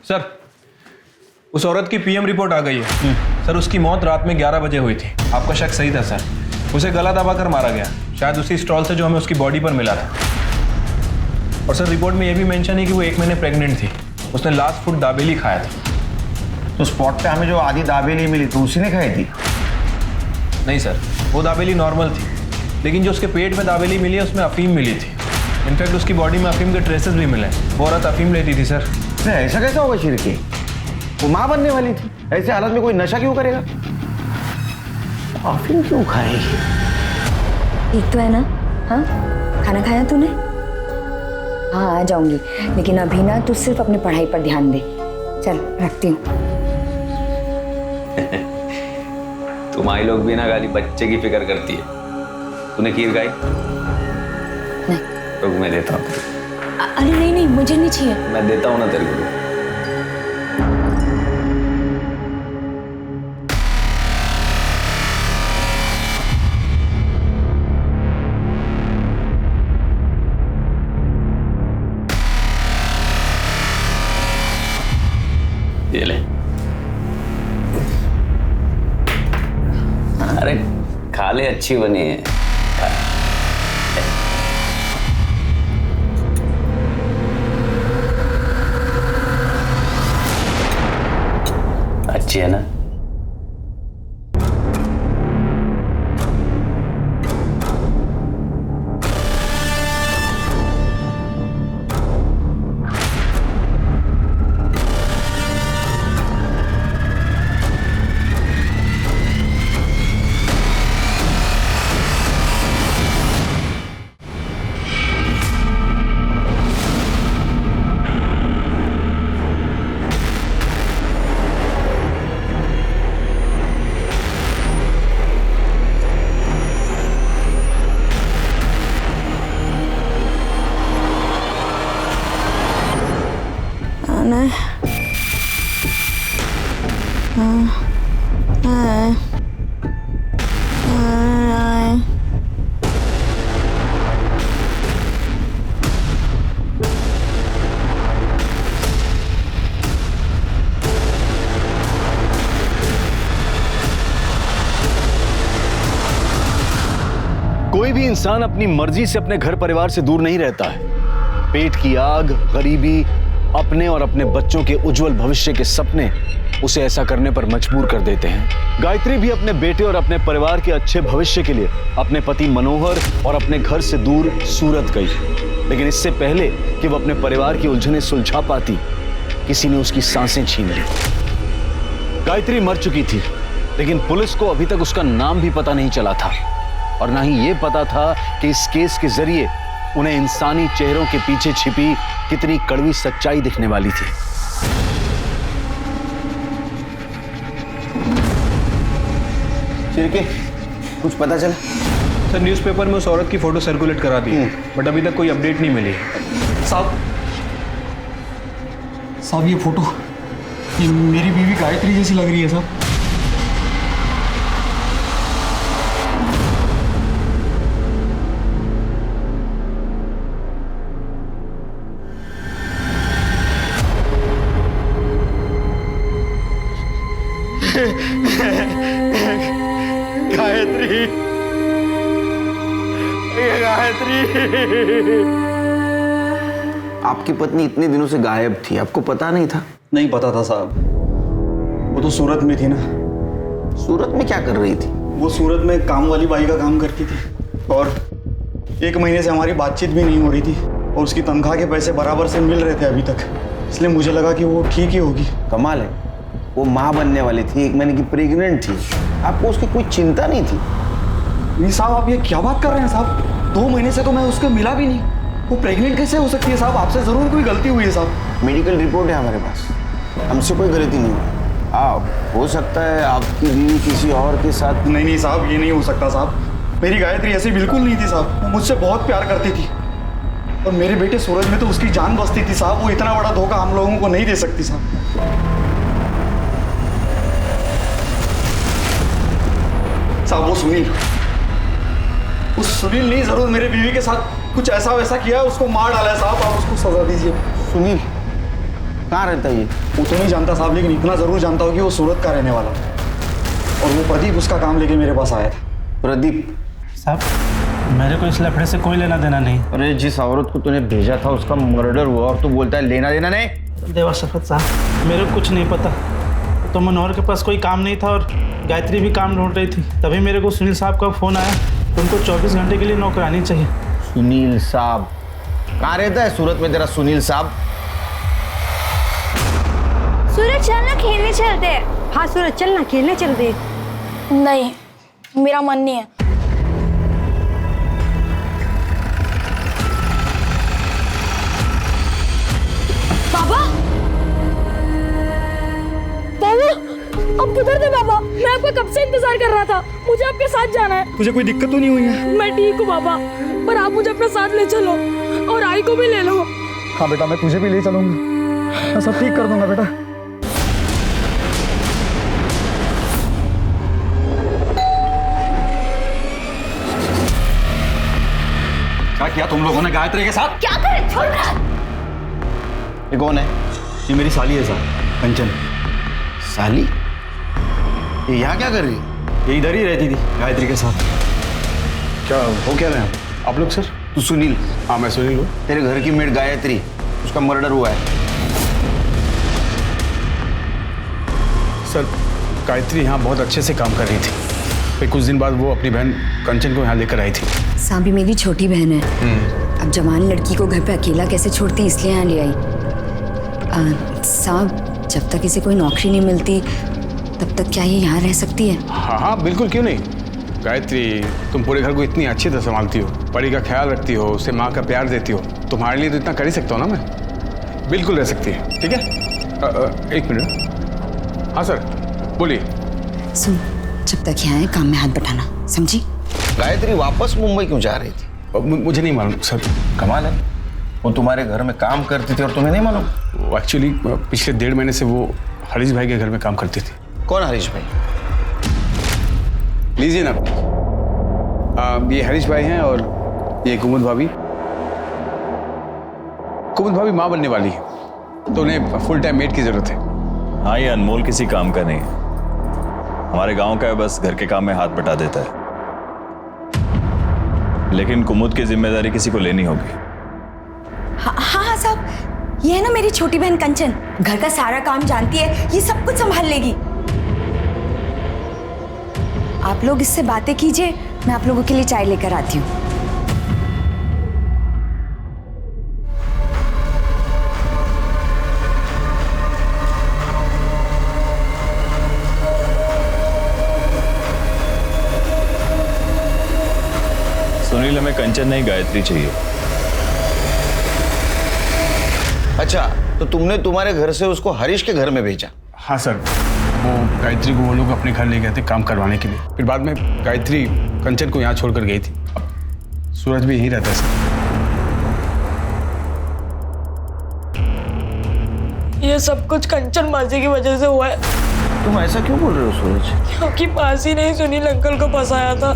Speaker 17: सर, उस औरत की पीएम रिपोर्ट आ गई है। सर, उसकी मौत रात में 11 बजे हुई थी। आपका शक सही था सर, उसे गला दबाकर मारा गया, शायद उसी स्टॉल से जो हमें उसकी बॉडी पर मिला था। और सर रिपोर्ट में यह भी मेंशन है कि वो 1 महीने प्रेग्नेंट थी। उसने लास्ट फूड दाबेली खाया था।
Speaker 3: तो स्पॉट पे हमें जो आधी दाबेली मिली तो उसी ने खाई थी?
Speaker 17: नहीं सर, वो दाबेली नॉर्मल थी, लेकिन जो उसके पेट में दाबेली मिली है उसमें अफीम मिली थी। इनफैक्ट उसकी बॉडी में अफीम के ट्रेसेस भी मिले। वो औरत अफीम लेती थी सर।
Speaker 3: ऐसा कैसा होगा शिरके? वो माँ बनने वाली थी, ऐसे हालत में कोई नशा क्यों करेगा? अफीम क्यों खाएगी?
Speaker 22: ठीक तो है ना? हाँ, खाना खाया तूने? हाँ, आ जाऊंगी, लेकिन अभी ना तू सिर्फ अपनी पढ़ाई पर ध्यान दे। चल, रखती हूँ।
Speaker 24: तुम्हारी लोग भी ना गाली बच्चे की फिक्र करती है। तूने खीर खाई?
Speaker 22: नहीं।
Speaker 24: तो मैं देता हूँ।
Speaker 22: अरे नहीं नहीं, मुझे नहीं चाहिए।
Speaker 24: मैं देता हूँ ना तेरे को। ये ले। अरे खा ले, अच्छी बनी है। अच्छी है ना?
Speaker 2: कौन है?
Speaker 6: कोई भी इंसान अपनी मर्जी से अपने घर परिवार से दूर नहीं रहता है। पेट की आग, गरीबी, अपने और अपने बच्चों के उज्जवल भविष्य के सपने उसे ऐसा करने पर मजबूर कर देते हैं। गायत्री भी अपने बेटे और अपने परिवार के अच्छे भविष्य के लिए अपने पति मनोहर और अपने घर से दूर सूरत गई, लेकिन इससे पहले कि वो अपने परिवार की उलझनें सुलझा पाती, किसी ने उसकी सांसें छीन ली। गायत्री मर चुकी थी, लेकिन पुलिस को अभी तक उसका नाम भी पता नहीं चला था और ना ही ये पता था कि इस केस के जरिए उन्हें इंसानी चेहरों के पीछे छिपी कितनी कड़वी सच्चाई दिखने वाली थी।
Speaker 3: चिरके, कुछ पता चला?
Speaker 17: सर न्यूज़पेपर में उस औरत की फोटो सर्कुलेट करा दी, बट अभी तक कोई अपडेट नहीं मिली।
Speaker 10: साहब ये फोटो, ये मेरी बीवी गायत्री जैसी लग रही है साहब।
Speaker 13: गायत्री, गायत्री।
Speaker 3: आपकी पत्नी इतने दिनों से गायब थी, आपको पता नहीं था?
Speaker 10: नहीं पता था साहब, वो तो सूरत में थी ना।
Speaker 3: सूरत में क्या कर रही थी?
Speaker 10: वो सूरत में काम वाली बाई का काम करती थी और 1 महीने से हमारी बातचीत भी नहीं हो रही थी और उसकी तनख्वाह के पैसे बराबर से मिल रहे थे अभी तक, इसलिए मुझे लगा कि वो ठीक ही होगी।
Speaker 3: कमाल है, वो माँ बनने वाली थी, 1 महीने की प्रेग्नेंट थी, आपको उसकी कोई चिंता नहीं थी?
Speaker 10: नहीं साहब, आप ये क्या बात कर रहे हैं साहब? 2 महीने से तो मैं उसको मिला भी नहीं, वो प्रेग्नेंट कैसे हो सकती है साहब? आपसे जरूर कोई गलती हुई है साहब।
Speaker 3: मेडिकल रिपोर्ट है हमारे पास, हमसे कोई गलती नहीं हुई। आप हो सकता है आपकी बीवी किसी और के साथ।
Speaker 10: नहीं साहब, ये नहीं हो सकता साहब। मेरी गायत्री ऐसी बिल्कुल नहीं थी साहब, वो मुझसे बहुत प्यार करती थी और मेरे बेटे सूरज में तो उसकी जान बसती थी साहब। वो इतना बड़ा धोखा हम लोगों को नहीं दे सकती साहब। साहब वो सुनील नहीं, जरूर मेरे बीवी के साथ कुछ ऐसा वैसा किया है, उसको मार डाला है साहब। आप उसको सजा दीजिए।
Speaker 3: सुनील कहाँ रहता है ये?
Speaker 10: वो तो नहीं जानता साहब, लेकिन इतना जरूर जानता हूँ कि वो सूरत का रहने वाला था और वो प्रदीप उसका काम लेके मेरे पास आया था।
Speaker 3: प्रदीप
Speaker 13: साहब, मेरे को इस लफड़े से कोई लेना देना नहीं।
Speaker 3: अरे जिस औरत को तूने भेजा था उसका मर्डर हुआ और तू बोलता है लेना देना नहीं?
Speaker 13: देवा शपथ साहब, मेरे को कुछ नहीं पता। तो मनोहर के पास कोई काम नहीं था और गायत्री भी काम ढूंढ रही थी, तभी मेरे को सुनील साहब का फ़ोन आया। उनको 24 घंटे के लिए नौकरानी चाहिए।
Speaker 3: सुनील साहब कहाँ रहता है सूरत में तेरा सुनील साहब?
Speaker 2: सूरज चलना खेलने चलते हैं। हाँ सूरज चलना खेलने चलते। नहीं, मेरा मन नहीं है। बाबा, अब किधर थे बाबा? मैं आपका कब से इंतजार कर रहा था, मुझे आपके साथ जाना है।
Speaker 10: तुझे कोई दिक्कत तो नहीं हुई है?
Speaker 2: मैं ठीक हूँ बाबा, पर आप मुझे अपने साथ ले चलो और आई को भी ले लो।
Speaker 10: हाँ बेटा, मैं तुझे भी ले चलूंगा, मैं सब ठीक कर दूंगा बेटा।
Speaker 6: क्या किया तुम लोगों ने गायत्री के साथ?
Speaker 2: क्या करें, छोड़ रहा।
Speaker 3: ये कौन है?
Speaker 10: ये मेरी साली है साहब, कंचन।
Speaker 3: साली? ये यहाँ क्या कर रही है?
Speaker 10: ये इधर ही रहती थी गायत्री के साथ।
Speaker 6: क्या हो क्या रहे हैं आप लोग? सर
Speaker 3: तू सुनील?
Speaker 6: हाँ मैं सुनील हूँ।
Speaker 3: तेरे घर की मेड गायत्री, उसका मर्डर हुआ है।
Speaker 6: सर गायत्री यहाँ बहुत अच्छे से काम कर रही थी, फिर कुछ दिन बाद वो अपनी बहन कंचन को यहाँ लेकर आई थी।
Speaker 22: सांबी मेरी छोटी बहन है, अब जवान लड़की को घर पे अकेला कैसे छोड़ती, इसलिए यहाँ ले आई। साहब, जब तक इसे कोई नौकरी नहीं मिलती तब तक क्या ये यहाँ रह सकती है?
Speaker 6: हाँ हाँ बिल्कुल, क्यों नहीं। गायत्री, तुम पूरे घर को इतनी अच्छी तरह संभालती हो, परी का ख्याल रखती हो, उसे माँ का प्यार देती हो, तुम्हारे लिए तो इतना कर ही सकता हूँ ना मैं। बिल्कुल रह सकती है, ठीक है। 1 मिनट। हाँ सर बोलिए।
Speaker 22: सुन, जब तक यहाँ है काम में हाथ बटाना, समझी?
Speaker 3: गायत्री वापस मुंबई क्यों जा रही थी?
Speaker 6: मुझे नहीं मालूम सर।
Speaker 3: कमाल है, वो तुम्हारे घर में काम करती थी और तुम्हें नहीं मालूम?
Speaker 6: वो एक्चुअली पिछले 1.5 महीने से वो हरीश भाई के घर में काम करती थी।
Speaker 3: कौन हरीश भाई?
Speaker 6: लीजिए ना, ये हरीश भाई हैं और ये कुमुद भाभी। कुमुद भाभी माँ बनने वाली है, तो उन्हें फुल टाइम मेड की जरूरत है।
Speaker 23: हाँ, ये अनमोल किसी काम का नहीं है, हमारे गांव का है, बस घर के काम में हाथ बटा देता है। लेकिन कुमुद की जिम्मेदारी किसी को लेनी होगी।
Speaker 22: हाँ साहब, ये है ना मेरी छोटी बहन कंचन, घर का सारा काम जानती है, ये सब कुछ संभाल लेगी। आप लोग इससे बातें कीजिए, मैं आप लोगों के लिए चाय लेकर आती हूँ।
Speaker 23: सुनील, हमें कंचन नहीं गायत्री चाहिए।
Speaker 3: अच्छा, तो तुमने तुम्हारे घर से उसको हरीश के घर में भेजा?
Speaker 6: हाँ सर, वो गायत्री को वो लोग अपने घर ले गए थे काम करवाने के लिए। फिर बाद में गायत्री कंचन को यहाँ छोड़कर गई थी। अब सूरज भी यहीं रहता है सर।
Speaker 15: ये सब कुछ कंचन मासी की वजह से हुआ है।
Speaker 3: तुम ऐसा क्यों बोल रहे हो सूरज?
Speaker 15: क्योंकि मासी ने सुनील अंकल को फंसाया था।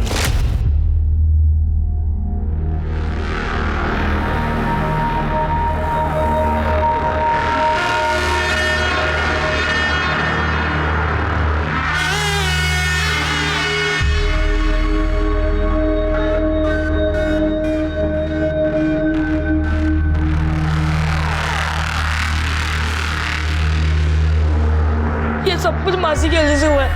Speaker 15: सब कुछ मासी की वजह से हुआ है।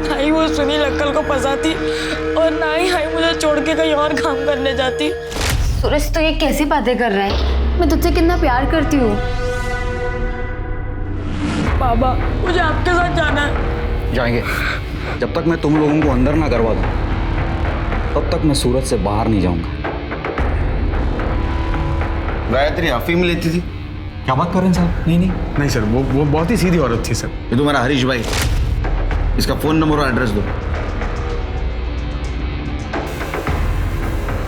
Speaker 15: ना ही वो सुनील अंकल को फंसाती और ना ही मुझे छोड़ के कहीं और काम करने जाती।
Speaker 22: सूरज, तो ये कैसी बातें कर रहा है? मैं तुझसे कितना प्यार करती हूँ।
Speaker 15: बाबा, मुझे आपके साथ जाना है।
Speaker 12: जाएंगे। जब तक मैं तुम लोगों को अंदर ना करवा दूं, तब तक मैं सूरज से बाहर नहीं जाऊंगा।
Speaker 3: गायत्री अफीम लेती थी?
Speaker 12: क्या बात कर रहे हैं साहब? नहीं
Speaker 6: सर, वो बहुत ही सीधी औरत थी सर।
Speaker 3: ये तुम्हारा हरीश भाई, इसका फोन नंबर और एड्रेस दो।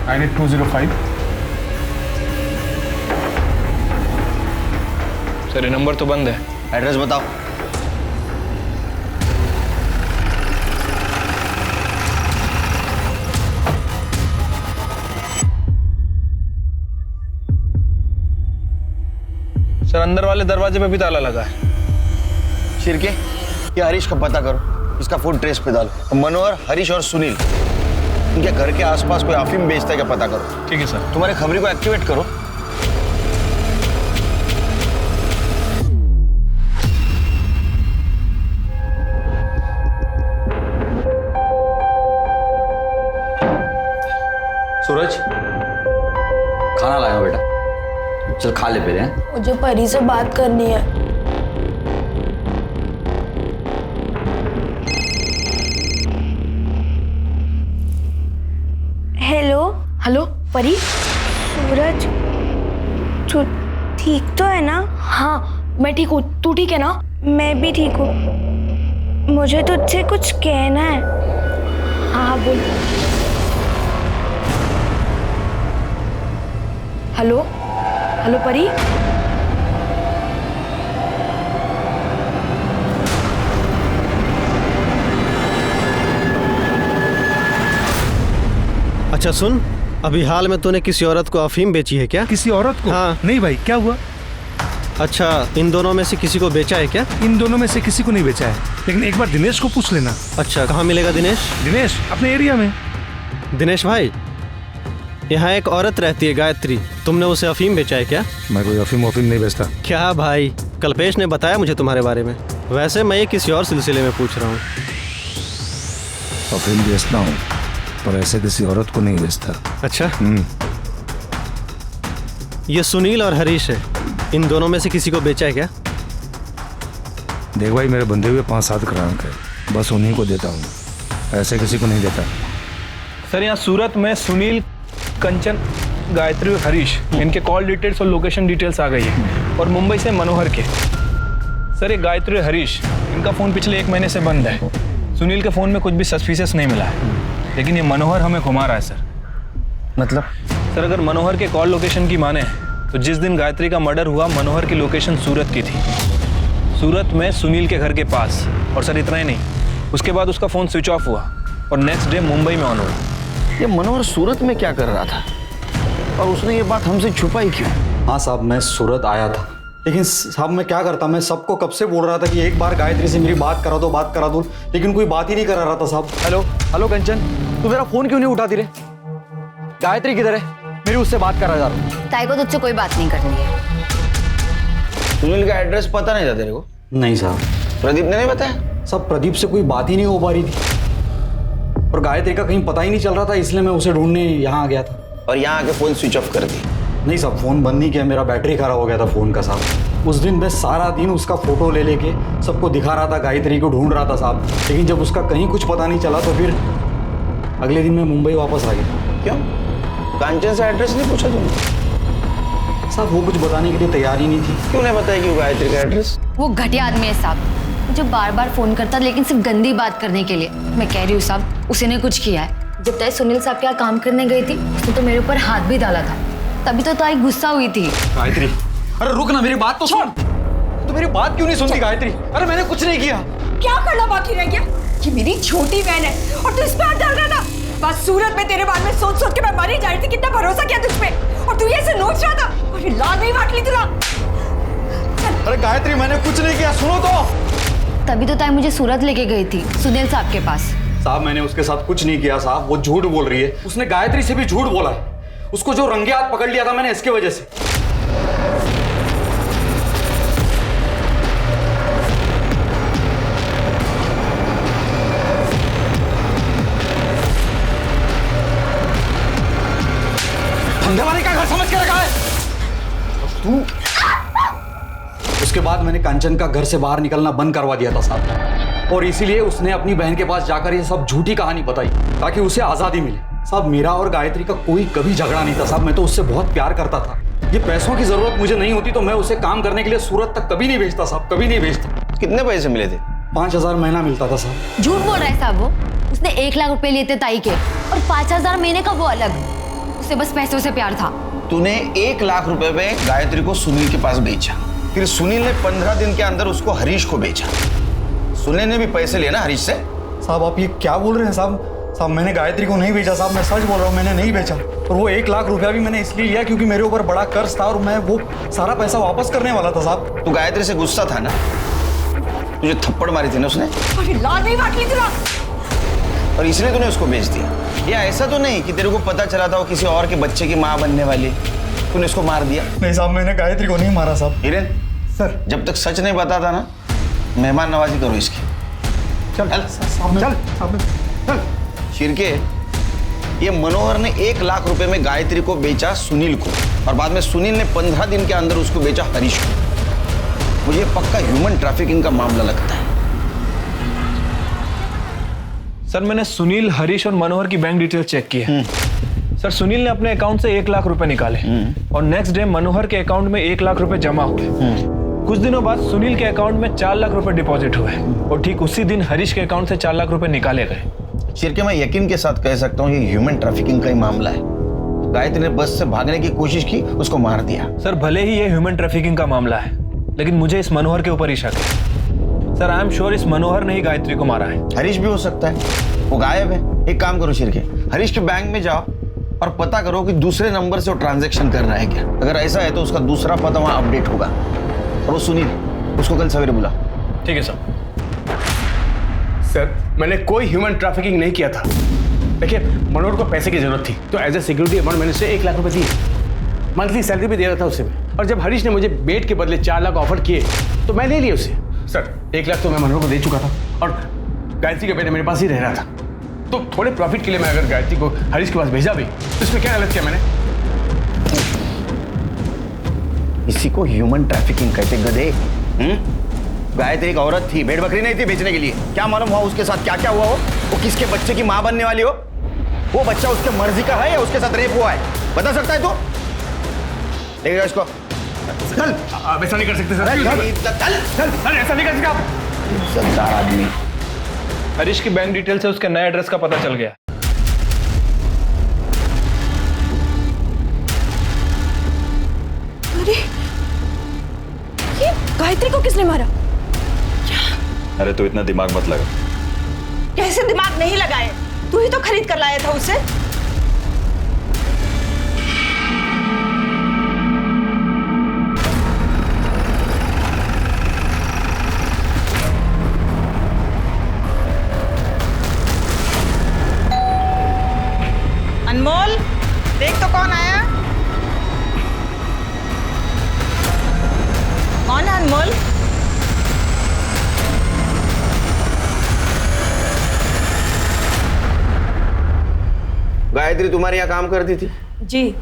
Speaker 6: 98205।
Speaker 17: सर, ये नंबर तो बंद है।
Speaker 3: एड्रेस बताओ।
Speaker 17: सर, अंदर वाले दरवाजे पे भी ताला लगा है।
Speaker 3: शिरके, ये हरीश का पता करो, इसका फोन ट्रेस पे डालो। मनोहर, हरीश और सुनील, इनके घर के आसपास कोई अफीम बेचता है क्या पता करो।
Speaker 17: ठीक है सर।
Speaker 3: तुम्हारे खबरी को एक्टिवेट करो।
Speaker 12: सूरज, खाना लाया बेटा, चल खा ले पहले।
Speaker 2: मुझे परी से बात करनी है। हेलो हेलो परी। सूरज, तू ठीक तो है ना? हाँ, मैं ठीक हूँ। तू ठीक है ना? मैं भी ठीक हूँ। मुझे तुझसे कुछ कहना है। हाँ बोल। हेलो हेलो परी।
Speaker 14: अच्छा सुन, अभी हाल में तूने किसी औरत को अफीम बेची है क्या?
Speaker 16: किसी औरत को?
Speaker 14: हाँ।
Speaker 16: नहीं भाई, क्या हुआ?
Speaker 14: अच्छा, इन दोनों में से किसी को बेचा है क्या?
Speaker 16: इन दोनों में से किसी को नहीं बेचा है, लेकिन एक बार दिनेश को पूछ लेना।
Speaker 14: अच्छा, कहाँ मिलेगा दिनेश?
Speaker 16: दिनेश अपने एरिया में।
Speaker 14: दिनेश भाई, यहाँ एक औरत रहती है गायत्री, तुमने उसे अफीम बेचा है क्या?
Speaker 16: मैं कोई अफीम नहीं बेचता।
Speaker 14: क्या भाई, कल्पेश ने बताया मुझे तुम्हारे बारे में। वैसे मैं ये किसी और सिलसिले में पूछ रहा हूँ।
Speaker 16: अफीम बेचता हूँ, पर ऐसे किसी औरत को नहीं बेचता।
Speaker 14: अच्छा। ये सुनील और हरीश है, इन दोनों में से किसी को बेचा है क्या?
Speaker 16: देख भाई, मेरे बंधे हुए 5-7 ग्राहक है, बस उन्हीं को देता हूँ, ऐसे किसी को नहीं देता।
Speaker 17: सर, यहाँ सूरत में सुनील, कंचन, गायत्री और हरीश, इनके कॉल डिटेल्स और लोकेशन डिटेल्स आ गई है। और मुंबई से मनोहर के। सर, ये गायत्री और हरीश, इनका फ़ोन पिछले 1 महीने से बंद है। सुनील के फ़ोन में कुछ भी सस्पिशियस नहीं मिला है, लेकिन ये मनोहर हमें घुमा रहा है सर।
Speaker 3: मतलब?
Speaker 17: सर, अगर मनोहर के कॉल लोकेशन की माने तो जिस दिन गायत्री का मर्डर हुआ मनोहर की लोकेशन सूरत की थी, सूरत में सुनील के घर के पास। और सर इतना ही नहीं, उसके बाद उसका फ़ोन स्विच ऑफ हुआ और नेक्स्ट डे मुंबई में ऑन हुआ।
Speaker 5: ये मनोहर सूरत में क्या कर रहा था और उसने ये बात हमसे छुपाई क्यों?
Speaker 12: हाँ साहब, मैं सूरत आया था, लेकिन साहब मैं क्या करता, मैं सबको कब से बोल रहा था कि एक बार गायत्री से मेरी बात करा दो, लेकिन कोई बात ही नहीं करा रहा था साहब।
Speaker 19: हेलो हेलो कंचन, तू मेरा फोन क्यों नहीं उठाती रे? गायत्री किधर है? मेरी उससे बात करा जा रहा हूँ।
Speaker 22: ताई को तुझसे कोई बात नहीं करनी है।
Speaker 5: सुनील का एड्रेस पता नहीं था तेरे को?
Speaker 12: नहीं साहब।
Speaker 5: प्रदीप ने नहीं बताया?
Speaker 12: सब प्रदीप से कोई बात ही नहीं हो पा रही थी और गायत्री का कहीं पता ही नहीं चल रहा था, इसलिए मैं उसे ढूंढने यहाँ आ गया था।
Speaker 5: और यहाँ आके फोन स्विच ऑफ कर दी?
Speaker 12: नहीं साहब, फोन बंद नहीं किया, मेरा बैटरी खराब हो गया था फोन का साहब। उस दिन मैं सारा दिन उसका फोटो ले लेके सबको दिखा रहा था, गायत्री को ढूंढ रहा था साहब, लेकिन जब उसका कहीं कुछ पता नहीं चला तो फिर अगले दिन मैं मुंबई वापस आ गया।
Speaker 5: क्यों? कांचन से एड्रेस नहीं पूछा तुमने?
Speaker 12: साहब वो कुछ बताने के लिए तैयार ही नहीं थी।
Speaker 5: क्यों नहीं बताया कि गायत्री का एड्रेस?
Speaker 22: वो घटिया आदमी है साहब, जो बार बार फोन करता लेकिन सिर्फ गंदी बात करने के लिए। मैं कह रही हूँ साहब, उसने कुछ किया है। जब ताई सुनील साहब के यहाँ काम करने गई थी, उसने तो मेरे ऊपर हाथ भी डाला था, तभी तो ताई गुस्सा हुई थी।
Speaker 12: गायत्री, अरे रुक ना, मेरी बात तो सुन। तो मेरी बात क्यों नहीं सुनती गायत्री? अरे मैंने कुछ नहीं किया।
Speaker 7: क्या करना बाकी रह गया? ये मेरी छोटी बहन है और तू इस पे हाथ डाल रहा था। बस सूरत में तेरे बारे में सोच सोच के मैं मर ही जा रही थी। कितना भरोसा किया तुझ पे और तू ये ऐसे नोच रहा था। अरे लाद नहीं बांट ली तुला।
Speaker 12: अरे गायत्री, मैंने कुछ नहीं किया, सुनो तो।
Speaker 22: तभी तो ताई मुझे सूरत लेके गई थी सुनील साहब के पास।
Speaker 12: साहब मैंने उसके साथ कुछ नहीं किया साहब, वो झूठ बोल रही है। उसने गायत्री से भी झूठ बोला है। उसको जो रंगे हाथ पकड़ लिया था मैंने इसके वजह से। धंधे वाले का घर समझ के रखा है तू। उसके बाद मैंने कांचन का घर से बाहर निकलना बंद करवा दिया था साहब, और इसीलिए उसने अपनी बहन के पास जाकर ये सब झूठी कहानी बताई ताकि उसे आजादी मिले। साहब मेरा और गायत्री का कोई कभी झगड़ा नहीं था साहब, मैं तो उससे बहुत प्यार करता था। ये पैसों की जरूरत मुझे नहीं होती तो मैं उसे काम करने के लिए सूरत तक कभी नहीं भेजता साहब, कभी नहीं भेजता।
Speaker 5: कितने पैसे मिले थे?
Speaker 12: 5,000 महीना मिलता था साहब।
Speaker 22: झूठ बोल रहा है साहब, वो उसने 1 लाख रुपए लिए थे ताई के और 5,000 महीने का वो अलग। उसे बस पैसों से प्यार था।
Speaker 5: तूने 1 लाख रुपए में गायत्री को सुनील के पास बेचा, फिर सुनील ने 15 दिन के अंदर उसको हरीश को बेचा। सुनील ने भी पैसे लिए ना हरीश से?
Speaker 12: साहब आप ये क्या बोल रहे हैं साहब? साहब मैंने गायत्री को नहीं बेचा साहब, मैं सच बोल रहा हूँ, मैंने नहीं बेचा। और वो 1 लाख रुपया भी मैंने इसलिए लिया क्योंकि मेरे ऊपर बड़ा कर्ज था और मैं वो सारा पैसा वापस करने वाला था साहब।
Speaker 5: तू गायत्री से गुस्सा था ना? तुझे थप्पड़ मारी थी ना उसने?
Speaker 7: अरे लाद नहीं बांट ली तुला।
Speaker 5: और इसलिए तूने उसको बेच दिया? या ऐसा तो नहीं कि तेरे को पता चला था वो किसी और के बच्चे की माँ बनने वाली, तूने उसको मार दिया?
Speaker 12: नहीं साहब, मैंने गायत्री को नहीं मारा साहब।
Speaker 5: हिरेन
Speaker 12: सर,
Speaker 5: जब तक सच नहीं बताता ना, मेहमान नवाजी करो इसकी।
Speaker 12: चल चल।
Speaker 5: शिरके, ये मनोहर ने 1 लाख रुपए में गायत्री को बेचा सुनील को, और बाद में सुनील ने 15 दिन के अंदर उसको बेचा हरीश को। मुझे पक्का ह्यूमन ट्रैफिकिंग का मामला लगता है।
Speaker 17: सर मैंने सुनील, हरीश और मनोहर की बैंक डिटेल चेक की है। सर सुनील ने अपने अकाउंट से 1 लाख रुपए निकाले और नेक्स्ट डे मनोहर के अकाउंट में 1 लाख रुपए जमा हुए। कुछ दिनों बाद सुनील के अकाउंट में 4 लाख रुपए डिपॉजिट हुए और ठीक उसी दिन हरीश के अकाउंट से 4 लाख रुपए निकाले गए।
Speaker 5: शिरके, मैं यकीन के साथ कह सकता हूँ ये ह्यूमन ट्रैफिकिंग का ही मामला है। गायत्री ने बस से भागने की कोशिश की, उसको मार दिया।
Speaker 17: सर भले ही ये ह्यूमन ट्रैफिकिंग का मामला है, लेकिन मुझे इस मनोहर के ऊपर ही शक है। सर आई एम श्योर इस मनोहर ने ही गायत्री को मारा है।
Speaker 5: हरीश भी हो सकता है, वो गायब है। एक काम करो शिरके, हरीश के बैंक में जाओ और पता करो कि दूसरे नंबर से वो ट्रांजैक्शन कर रहा है क्या। अगर ऐसा है तो उसका दूसरा पता वहाँ अपडेट होगा। और वो सुनील, उसको कल सवेरे बुला।
Speaker 9: ठीक है सर। सर मैंने कोई ह्यूमन ट्रैफिकिंग नहीं किया था। देखिए मनोहर को पैसे की जरूरत थी तो एज ए सिक्योरिटी अमाउंट मैंने उसे 1 लाख रुपए दिए। मंथली सैलरी भी दे रहा था उसे। और जब हरीश ने मुझे बेट के बदले 4 लाख ऑफर किए तो मैं ले लिया उसे। सर 1 लाख तो मैं मनोहर को दे चुका था और गायत्री का बेटा मेरे पास ही रह रहा था, तो थोड़े प्रॉफिट के लिए मैं अगर गायत्री को हरीश के पास भेजा भी तो इसमें क्या गलत किया मैंने?
Speaker 5: इसी को ह्यूमन ट्रैफिकिंग कहते गधे। गायत्री एक औरत थी, भेड़ बकरी नहीं थी बेचने के लिए। क्या मालूम हुआ उसके साथ क्या क्या हुआ हो, वो किसके बच्चे की माँ बनने वाली हो। वो बच्चा उसके मर्जी का है या उसके साथ रेप हुआ है, बता सकता है तू? देखिएगा इसको।
Speaker 9: चल, आप ऐसा नहीं कर सकते सर। चल, ऐसा नहीं कर सकते आप।
Speaker 5: सरदार आदमी।
Speaker 17: हरीश की बैंक डिटेल से उसके नए एड्रेस का पता चल गया।
Speaker 7: गायत्री को किसने मारा?
Speaker 23: अरे तो इतना दिमाग मत लगा।
Speaker 7: कैसे दिमाग नहीं लगाए? तू ही तो खरीद कर लाया था उसे। अनमोल, देख तो कौन आया। कौन है अनमोल?
Speaker 5: गायत्री तुम्हारे यहाँ काम करती थी?
Speaker 1: जी,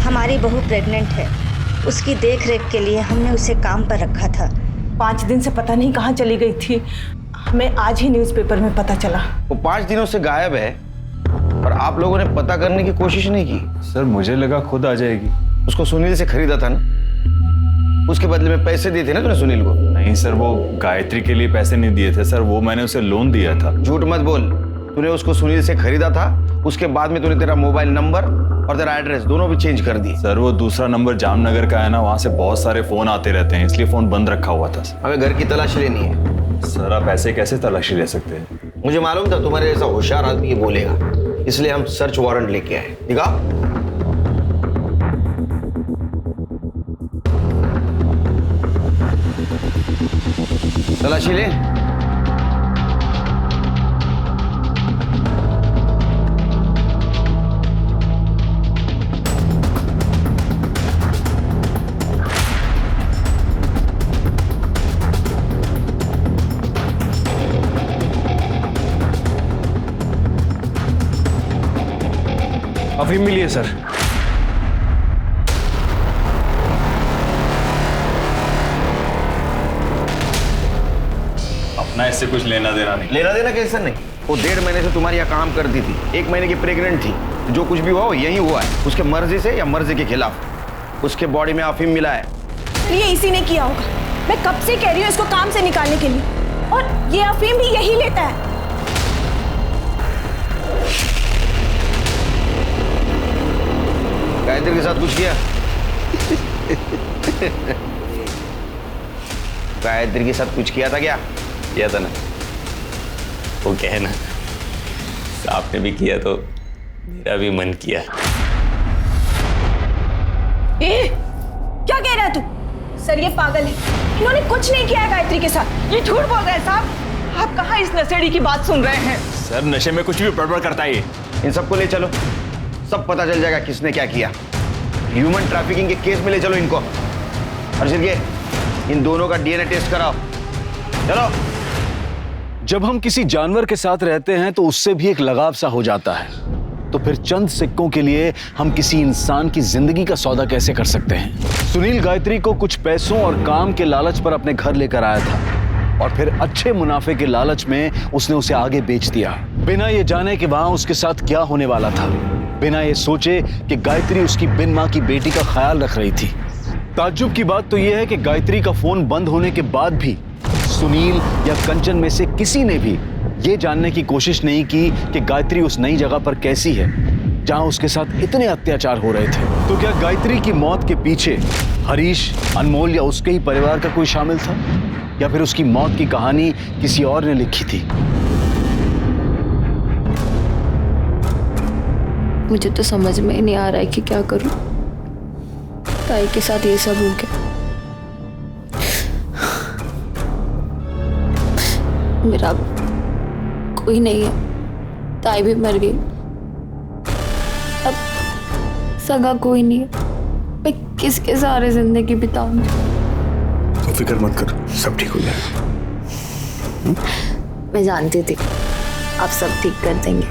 Speaker 1: हमारी बहू प्रेग्नेंट है, उसकी देख रेख के लिए हमने उसे काम पर रखा था।
Speaker 7: 5 दिन से पता नहीं कहाँ चली गई थी, हमें आज ही न्यूज़पेपर में पता चला।
Speaker 5: वो 5 दिनों से गायब है और आप लोगों ने पता करने की कोशिश नहीं की?
Speaker 23: सर मुझे लगा खुद आ जाएगी।
Speaker 5: उसको सुनील से खरीदा था ना, उसके बदले में पैसे दिए थे ना तूने सुनील को?
Speaker 23: नहीं सर, वो गायत्री के लिए पैसे नहीं दिए थे सर, वो मैंने उसे लोन दिया था।
Speaker 5: झूठ मत बोल, तूने उसको सुनील से खरीदा था, उसके बाद में तूने तेरा मोबाइल नंबर और तेरा एड्रेस दोनों भी चेंज कर दिए।
Speaker 23: सर वो दूसरा नंबर जामनगर का है ना, वहाँ से बहुत सारे फोन आते रहते हैं, इसलिए फोन बंद रखा हुआ था।
Speaker 5: हमें घर की तलाशी लेनी है।
Speaker 23: सर आप ऐसे कैसे तलाशी ले सकते हैं?
Speaker 5: मुझे मालूम था तुम्हारे जैसा होशियार आदमी ये बोलेगा, इसलिए हम सर्च वारंट लेके आए। दिखा। तलाशी ले।
Speaker 4: अफीम मिली है सर।
Speaker 23: अपना इससे कुछ लेना देना नहीं।
Speaker 5: लेना देना कैसे नहीं? वो 1.5 महीने से तुम्हारे यहाँ काम करती थी, 1 महीने की प्रेग्नेंट थी। जो कुछ भी हुआ वो यही हुआ है, उसके मर्जी से या मर्जी के खिलाफ। उसके बॉडी में अफीम मिला है।
Speaker 7: ये इसी ने किया होगा। मैं कब से कह रही हूँ इसको काम से निकालने के लिए, और ये अफीम भी यही लेता है।
Speaker 5: गायत्री के साथ कुछ किया? गायत्री के साथ कुछ किया था क्या?
Speaker 24: किया था ना। वो क्या है ना, आपने भी किया तो मेरा भी मन किया।
Speaker 7: क्या कह रहा है तू? सर ये पागल है, इन्होंने कुछ नहीं किया है गायत्री के साथ। ये झूठ बोल रहा है साहब। आप कहाँ इस नशेड़ी की बात सुन रहे हैं?
Speaker 23: सर नशे में कुछ भी बड़बड़ करता है ये।
Speaker 5: इन सबको ले चलो, सब पता चल जाएगा किसने क्या किया। ह्यूमन ट्रैफिकिंग के केस में ले चलो इनको। और इन दोनों का डीएनए टेस्ट कराओ। चलो।
Speaker 6: जब हम किसी जानवर के साथ रहते हैं तो उससे भी एक लगाव सा हो जाता है, तो फिर चंद सिक्कों के लिए हम किसी इंसान की जिंदगी का सौदा कैसे कर सकते हैं? सुनील गायत्री को कुछ पैसों और काम के लालच पर अपने घर लेकर आया था और फिर अच्छे मुनाफे के लालच में उसने उसे आगे बेच दिया, बिना ये जाने कि वहां उसके साथ क्या होने वाला था, बिना ये सोचे कि गायत्री उसकी बिन मां की बेटी का ख्याल रख रही थी। ताज्जुब की बात तो यह है कि गायत्री का फोन बंद होने के बाद भी सुनील या कंचन में से किसी ने भी ये जानने की कोशिश नहीं की कि गायत्री उस नई जगह पर कैसी है जहां उसके साथ इतने अत्याचार हो रहे थे। तो क्या गायत्री की मौत के पीछे हरीश, अनमोल या उसके ही परिवार का कोई शामिल था, या फिर उसकी मौत की कहानी किसी और ने लिखी थी?
Speaker 8: मुझे तो समझ में ही नहीं आ रहा है कि क्या करूं। ताई के साथ ये सब हो गया, मेरा कोई नहीं है, ताई भी मर गई, अब सगा कोई नहीं है, मैं किसके सहारे जिंदगी बिताऊंगी?
Speaker 9: तो फिक्र मत कर, सब ठीक हो जाएगा।
Speaker 8: मैं जानती थी आप सब ठीक कर देंगे।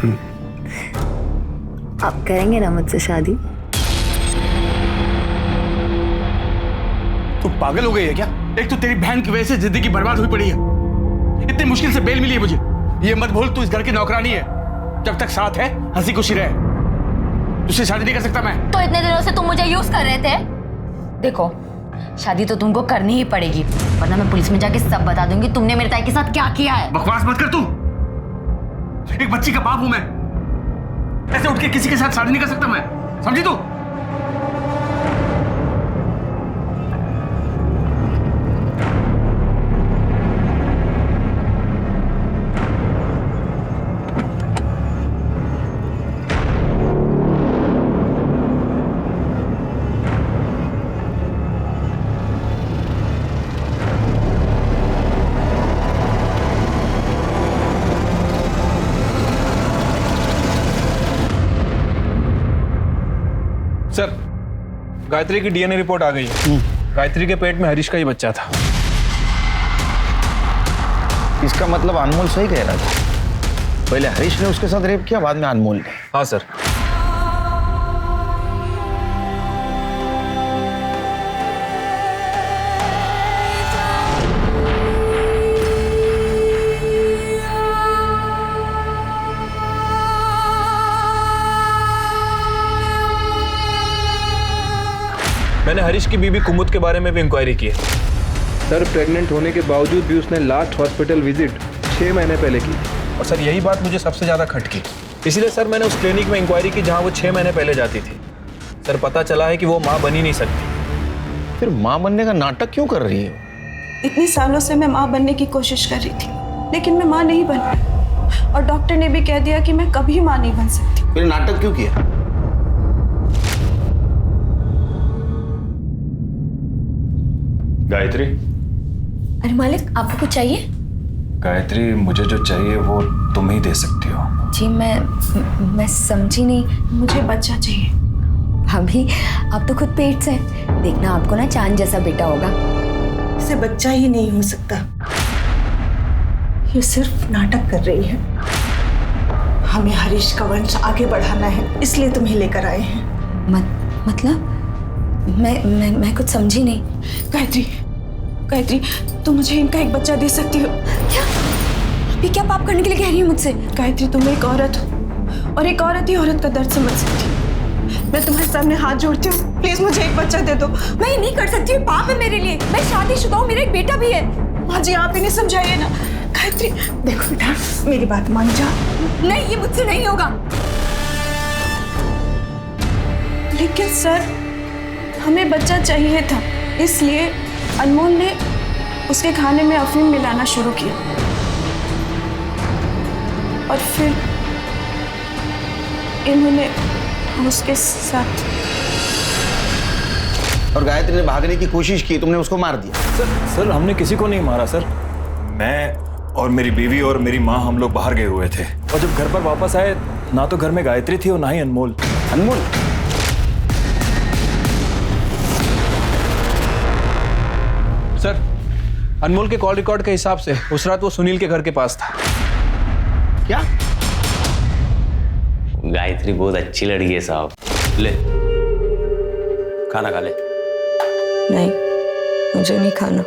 Speaker 8: आप करेंगे ना मुझसे शादी?
Speaker 9: तू पागल हो गई है क्या? एक तो तेरी बहन की वजह से जिंदगी बर्बाद हुई पड़ी है, इतनी मुश्किल से बेल मिली है मुझे। ये मत भूल तू इस घर की नौकरानी है, जब तक साथ है हंसी खुशी रहे। तुझसे शादी नहीं कर सकता मैं।
Speaker 22: तो इतने दिनों से तुम मुझे यूज कर रहे थे। देखो शादी तो तुमको करनी ही पड़ेगी, वरना मैं पुलिस में जाके सब बता दूंगी तुमने मेरे ताई के साथ क्या किया है।
Speaker 9: बकवास मत कर तू, एक बच्ची का बाप हूं मैं, ऐसे उठ के किसी के साथ शादी नहीं कर सकता मैं, समझी तू?
Speaker 17: गायत्री की डीएनए रिपोर्ट आ गई है। गायत्री के पेट में हरीश का ही बच्चा था।
Speaker 5: इसका मतलब अनमोल सही कह रहा था, पहले हरीश ने उसके साथ रेप किया, बाद में अनमोल ने।
Speaker 17: हाँ सर। मैंने हरीश की बीबी कुमुद के बारे में भी इंक्वायरी की है।
Speaker 4: सर प्रेग्नेंट होने के बावजूद भी उसने लास्ट हॉस्पिटल विजिट 6 महीने पहले की।
Speaker 17: और सर यही बात मुझे सबसे ज़्यादा खटकी, इसीलिए सर मैंने उस क्लिनिक में इंक्वायरी की जहाँ वो 6 महीने पहले जाती थी। सर पता चला है कि वो माँ बन ही नहीं सकती।
Speaker 5: फिर माँ बनने का नाटक क्यों कर रही है?
Speaker 2: इतने सालों से मैं माँ बनने की कोशिश कर रही थी, लेकिन मैं माँ नहीं बन पाई। और डॉक्टर ने भी कह दिया कि मैं कभी माँ नहीं बन सकती।
Speaker 5: फिर नाटक क्यों किया?
Speaker 23: गायत्री।
Speaker 22: अरे मालिक, आपको कुछ चाहिए?
Speaker 23: गायत्री, मुझे जो चाहिए वो तुम ही दे सकती हो।
Speaker 22: जी मैं समझी नहीं।
Speaker 2: मुझे बच्चा चाहिए।
Speaker 22: भाभी, आप तो खुद पेट से हैं। देखना आपको ना चांद जैसा बेटा होगा।
Speaker 2: इसे बच्चा ही नहीं हो सकता। ये सिर्फ नाटक कर रही है। हमें हरीश का वंश आगे बढ़ाना है, इसलिए तुम्हें लेकर आए हैं।
Speaker 22: मतलब मैं कुछ समझी नहीं।
Speaker 2: गायत्री, तुम मुझे इनका एक बच्चा दे सकती हो
Speaker 22: क्या? अभी क्या पाप करने के लिए कह रही है मुझसे?
Speaker 2: गायत्री, तुम एक औरत हो और एक औरत ही औरत का दर्द समझ सकती है। मैं तुम्हारे सामने हाथ जोड़ती हूँ, प्लीज मुझे एक बच्चा दे दो।
Speaker 22: मैं ये नहीं कर सकती, पाप है मेरे लिए। मैं शादीशुदा हूँ, मेरा एक बेटा भी है।
Speaker 2: माँ जी, आप इन्हें समझाइए ना। गायत्री, देखो बेटा, मेरी बात मान जा।
Speaker 22: नहीं, ये मुझसे नहीं होगा।
Speaker 2: लेकिन सर, हमें बच्चा चाहिए था, इसलिए अनमोल ने उसके खाने में अफीम मिलाना शुरू किया और फिर इन्होंने उसके साथ।
Speaker 5: और गायत्री ने भागने की कोशिश की, तुमने उसको मार दिया।
Speaker 23: सर हमने किसी को नहीं मारा सर। मैं और मेरी बीवी और मेरी माँ, हम लोग बाहर गए हुए थे और जब घर पर वापस आए ना तो घर में गायत्री थी और ना ही अनमोल।
Speaker 5: अनमोल?
Speaker 17: सर, अनमोल के कॉल रिकॉर्ड के हिसाब से उस रात वो सुनील के घर के पास था।
Speaker 5: क्या?
Speaker 24: गायत्री बहुत अच्छी लड़की है साहब। ले खाना खा ले।
Speaker 22: नहीं, मुझे नहीं खाना।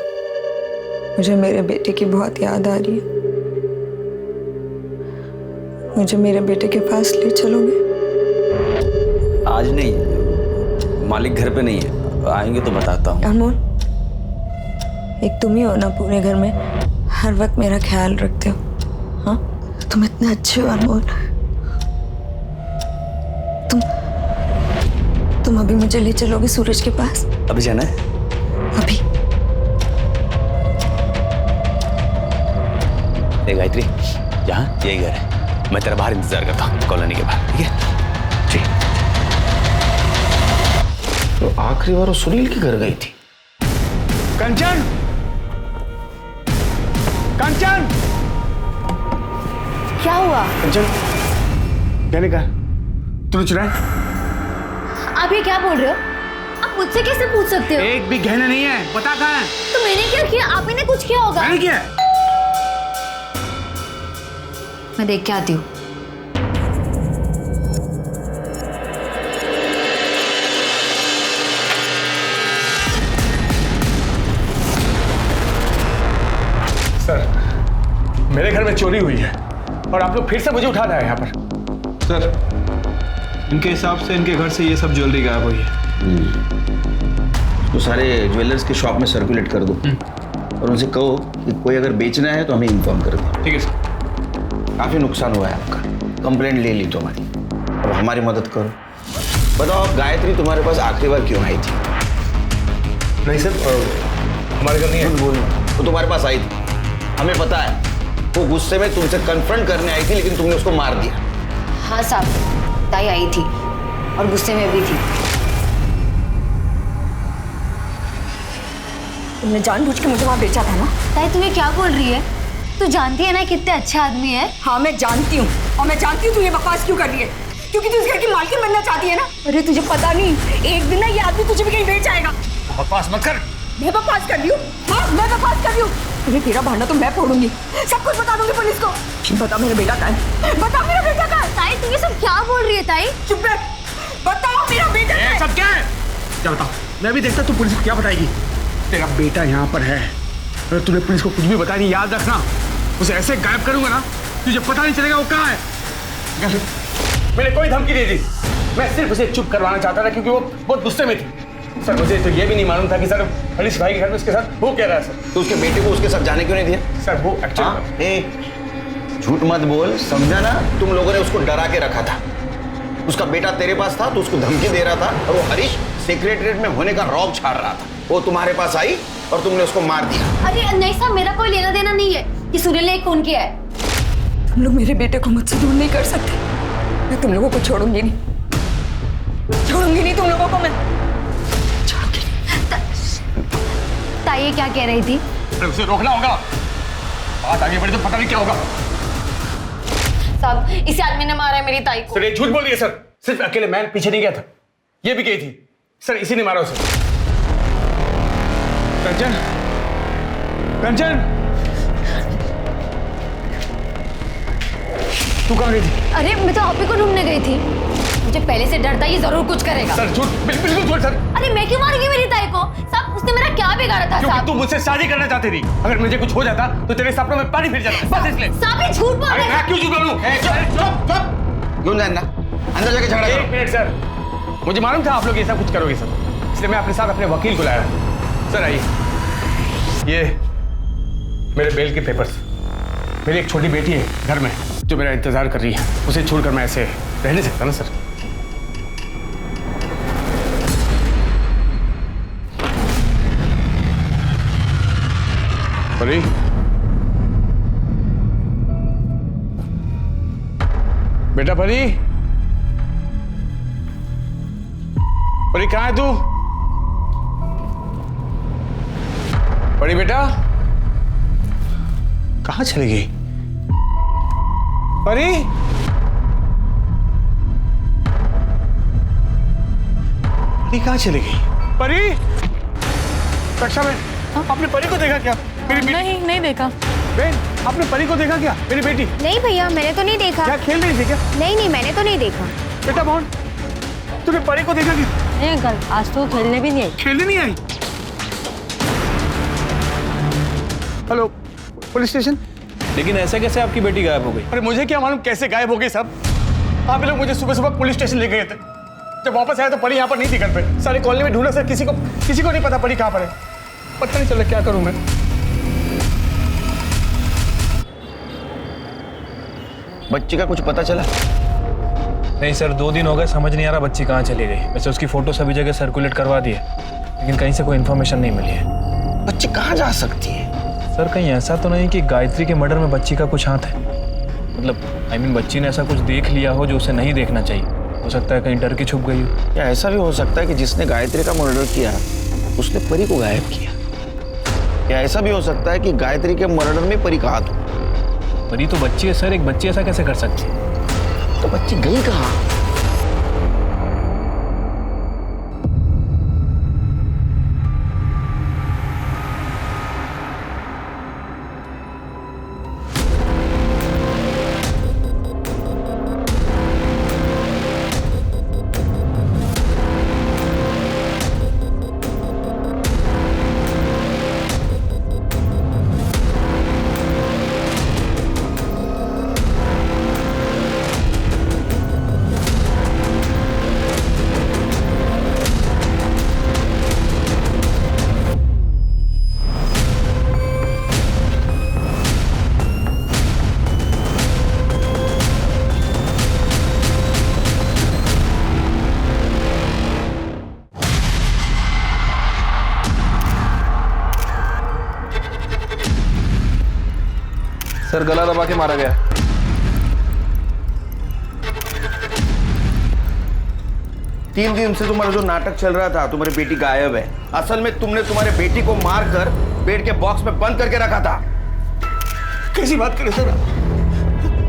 Speaker 22: मुझे मेरे बेटे की बहुत याद आ रही है। मुझे मेरे बेटे के पास ले चलोगे?
Speaker 24: आज नहीं, मालिक घर पे नहीं है, आएंगे तो बताता हूँ।
Speaker 22: अनमोल, एक तुम ही हो ना पूरे घर में हर वक्त मेरा ख्याल रखते हो। हाँ, तुम इतने अच्छे हो अनमोल। तुम अभी मुझे ले चलोगे सूरज के पास?
Speaker 24: अभी जाना है?
Speaker 22: अभी।
Speaker 24: गायत्री, जहाँ यही घर है, मैं तेरा बाहर इंतजार करता हूँ कॉलोनी के बाहर, ठीक है? जी।
Speaker 5: तो आखिरी बार वो सुनील के घर गई थी।
Speaker 9: कंचन, कंचन,
Speaker 22: क्या हुआ?
Speaker 9: कंचन, कहने का तूने चुराया?
Speaker 22: आप ये क्या बोल रहे हो? आप मुझसे कैसे पूछ सकते हो?
Speaker 9: एक भी गहना नहीं है, पता कहाँ है?
Speaker 22: तो मैंने क्या किया? आप ही ने कुछ किया होगा।
Speaker 9: मैंने किया?
Speaker 22: मैं देख के आती हूँ।
Speaker 9: सर, मेरे घर में चोरी हुई है और आप लोग फिर से मुझे उठा रहे हैं यहाँ पर।
Speaker 17: सर, इनके हिसाब से इनके घर से ये सब ज्वेलरी गायब हुई है।
Speaker 5: तो सारे ज्वेलर्स के शॉप में सर्कुलेट कर दो और उनसे कहो कि कोई अगर बेचना है तो हमें इन्फॉर्म कर दे।
Speaker 17: ठीक है सर।
Speaker 5: काफी नुकसान हुआ है आपका, कंप्लेंट ले ली तुम्हारी, अब हमारी मदद करो। बताओ गायत्री तुम्हारे पास आखिरी बार क्यों आई थी?
Speaker 9: नहीं सर, हमारे घर नहीं है।
Speaker 5: बोलना, वो तुम्हारे पास आई थी, हमें पता है। वो गुस्से में तुमसे कन्फ्रंट करने आई थी, लेकिन तुमने उसको मार दिया।
Speaker 22: हाँ साहब, ताई आई थी और गुस्से में भी थी।
Speaker 7: तुमने जानबूझ के मुझे वहां बेचा था ना?
Speaker 22: ताई तुम्हें क्या बोल रही है? तू जानती है ना कितने अच्छा आदमी है।
Speaker 7: हाँ मैं जानती हूँ, और मैं जानती हूँ तू ये बकवास क्यों कर रही है। क्योंकि तू इस घर की मालकिन बनना चाहती है ना। अरे तुझे पता नहीं, एक दिन ना ये आदमी तुझे भी कहीं बेच आएगा।
Speaker 9: बकवास मत कर।
Speaker 7: मैं बकवास कर रही हूँ? हाँ, मैं बकवास कर रही हूँ। तुझे तेरा भांडा तो मैं फोड़ूंगी, सब कुछ बता दूंगी पुलिस को। बता मेरा बेटा कहाँ है? बता मेरा बेटा कहाँ है?
Speaker 8: ताई तू ये सब क्या बोल रही है ताई?
Speaker 7: चुप रह, बताओ मेरा बेटा कहाँ है?
Speaker 9: सब क्या है? क्या बताओ? मैं भी देखता तू पुलिस को क्या बताएगी। तेरा बेटा यहाँ पर है, अगर तूने पुलिस को कुछ भी बताया नहीं, याद रखना उसे ऐसे गायब करूंगा ना तुझे पता नहीं चलेगा वो कहाँ है। मैंने कोई धमकी नहीं दी, मैं सिर्फ उसे चुप करवाना चाहता था क्योंकि वो बहुत गुस्से में थी। सर मुझे तो ये भी नहीं मालूम था कि सर हरीश भाई के घर में उसके साथ वो कह रहा है। सर
Speaker 5: तो उसके बेटे को उसके साथ जाने क्यों नहीं दिया?
Speaker 9: सर वो एक्चुअली
Speaker 5: झूठ मत बोल, समझा ना? तुम लोगों ने उसको डरा के रखा था। उसका बेटा तेरे पास था तो उसको धमकी दे रहा था, और वो हरीश सेक्रेटरीट में होने का रौब छाड़ रहा था। वो तुम्हारे पास आई और तुमने उसको मार दिया।
Speaker 8: अरे नहीं साहब, मेरा कोई लेना देना नहीं है कि सूर्य ने एक फोन किया है।
Speaker 7: तुम लोग मेरे बेटे को मुझसे दूर नहीं कर सकते। मैं तुम लोगों को छोड़ूंगी नहीं, छोड़ूंगी नहीं तुम लोगों को मैं।
Speaker 8: ताई ये क्या कह रही थी?
Speaker 9: अरे उसे रोकना होगा, बात आगे बढ़ी तो पता नहीं क्या होगा।
Speaker 8: साहब इसी आदमी ने मारा है मेरी ताई को।
Speaker 9: सर ये झूठ बोल रही है सर, सिर्फ अकेले मैं पीछे नहीं गया था, ये भी गई थी। सर इसी ने मारा उसे। कंचन, कंचन तू कहाँ गई थी?
Speaker 8: अरे मैं तो आप ही को ढूंढने गई थी, मुझे पहले से डर था ये जरूर कुछ करेगा।
Speaker 9: सर झूठ, बिल्कुल झूठ सर।
Speaker 8: अरे मैं क्यों मारूंगी मेरी ताई को? साहब उसने मेरा क्या बिगाड़ा था?
Speaker 9: क्योंकि
Speaker 8: साहब
Speaker 9: तू मुझसे शादी करना चाहती थी, अगर मुझे कुछ हो जाता तो तेरे सपनों में पानी फिर जाता, बस इसलिए।
Speaker 8: साहब ये झूठ बोल रहे हैं।
Speaker 9: मैं क्यों झूठ बोलूं?
Speaker 5: क्यों जानना? अंदर जाके झगड़ा करो।
Speaker 9: एक मिनट सर, मुझे मालूम था आप लोग ऐसा कुछ करोगे सर, इसलिए मैं अपने साथ अपने वकील को लाया। सर आइए, ये मेरे बेल के पेपर्स। मेरी एक छोटी बेटी है घर में जो मेरा इंतजार कर रही है, उसे छोड़कर मैं ऐसे रह नहीं सकता ना सर। परी, बेटा परी, परी कहाँ है तू? परी बेटा कहाँ चली गई? परी, परी कहाँ चली गई? परी, रक्षा बहन, आपने परी को देखा क्या? मेरी
Speaker 11: नहीं, नहीं देखा।
Speaker 9: बहन, आपने परी को देखा क्या? मेरी बेटी।
Speaker 11: नहीं भैया, मैंने तो नहीं देखा।
Speaker 9: क्या खेल रही थी क्या?
Speaker 11: नहीं नहीं, मैंने तो नहीं देखा।
Speaker 9: बेटा मोहन, तूने परी को देखा क्या?
Speaker 11: नहीं अंकल, आज तो खेलने भी नहीं आई।
Speaker 9: खेलने नहीं आई? Hello, police station.
Speaker 17: लेकिन ऐसे कैसे आपकी बेटी गायब हो गई?
Speaker 9: अरे मुझे क्या मालूम कैसे गायब हो गई साहब। आप लोग मुझे सुबह सुबह पुलिस स्टेशन ले गए थे, जब वापस आया तो परी यहाँ पर नहीं थी घर पे। सारी कॉलोनी में ढूंढा सर, किसी को नहीं पता परी कहाँ पर है। पता नहीं चला क्या करूं मैं।
Speaker 5: बच्ची का कुछ पता चला?
Speaker 17: नहीं सर, 2 दिन हो गए, समझ नहीं आ रहा बच्ची कहाँ चली गई। वैसे उसकी फोटो सभी जगह सर्कुलेट करवा दी है, लेकिन कहीं से कोई इन्फॉर्मेशन नहीं मिली है।
Speaker 5: बच्ची कहाँ जा सकती है?
Speaker 17: सर कहीं ऐसा तो नहीं कि गायत्री के मर्डर में बच्ची का कुछ हाथ है? मतलब आई मीन बच्ची ने ऐसा कुछ देख लिया हो जो उसे नहीं देखना चाहिए। हो सकता है कहीं डर के छुप गई हो।
Speaker 5: या ऐसा भी हो सकता है कि जिसने गायत्री का मर्डर किया उसने परी को गायब किया। या ऐसा भी हो सकता है कि गायत्री के मर्डर में परी का हाथ हो।
Speaker 17: परी तो बच्ची है सर, एक बच्ची ऐसा कैसे कर सकती है?
Speaker 5: तो बच्ची गई कहाँ?
Speaker 17: सर गला दबा के मारा गया।
Speaker 5: तीन दिन से तुम्हारा जो नाटक चल रहा था, तुम्हारी बेटी गायब है। असल में तुमने तुम्हारे बेटी को मारकर बेड के बॉक्स में बंद करके रखा था।
Speaker 9: कैसी बात करे सर?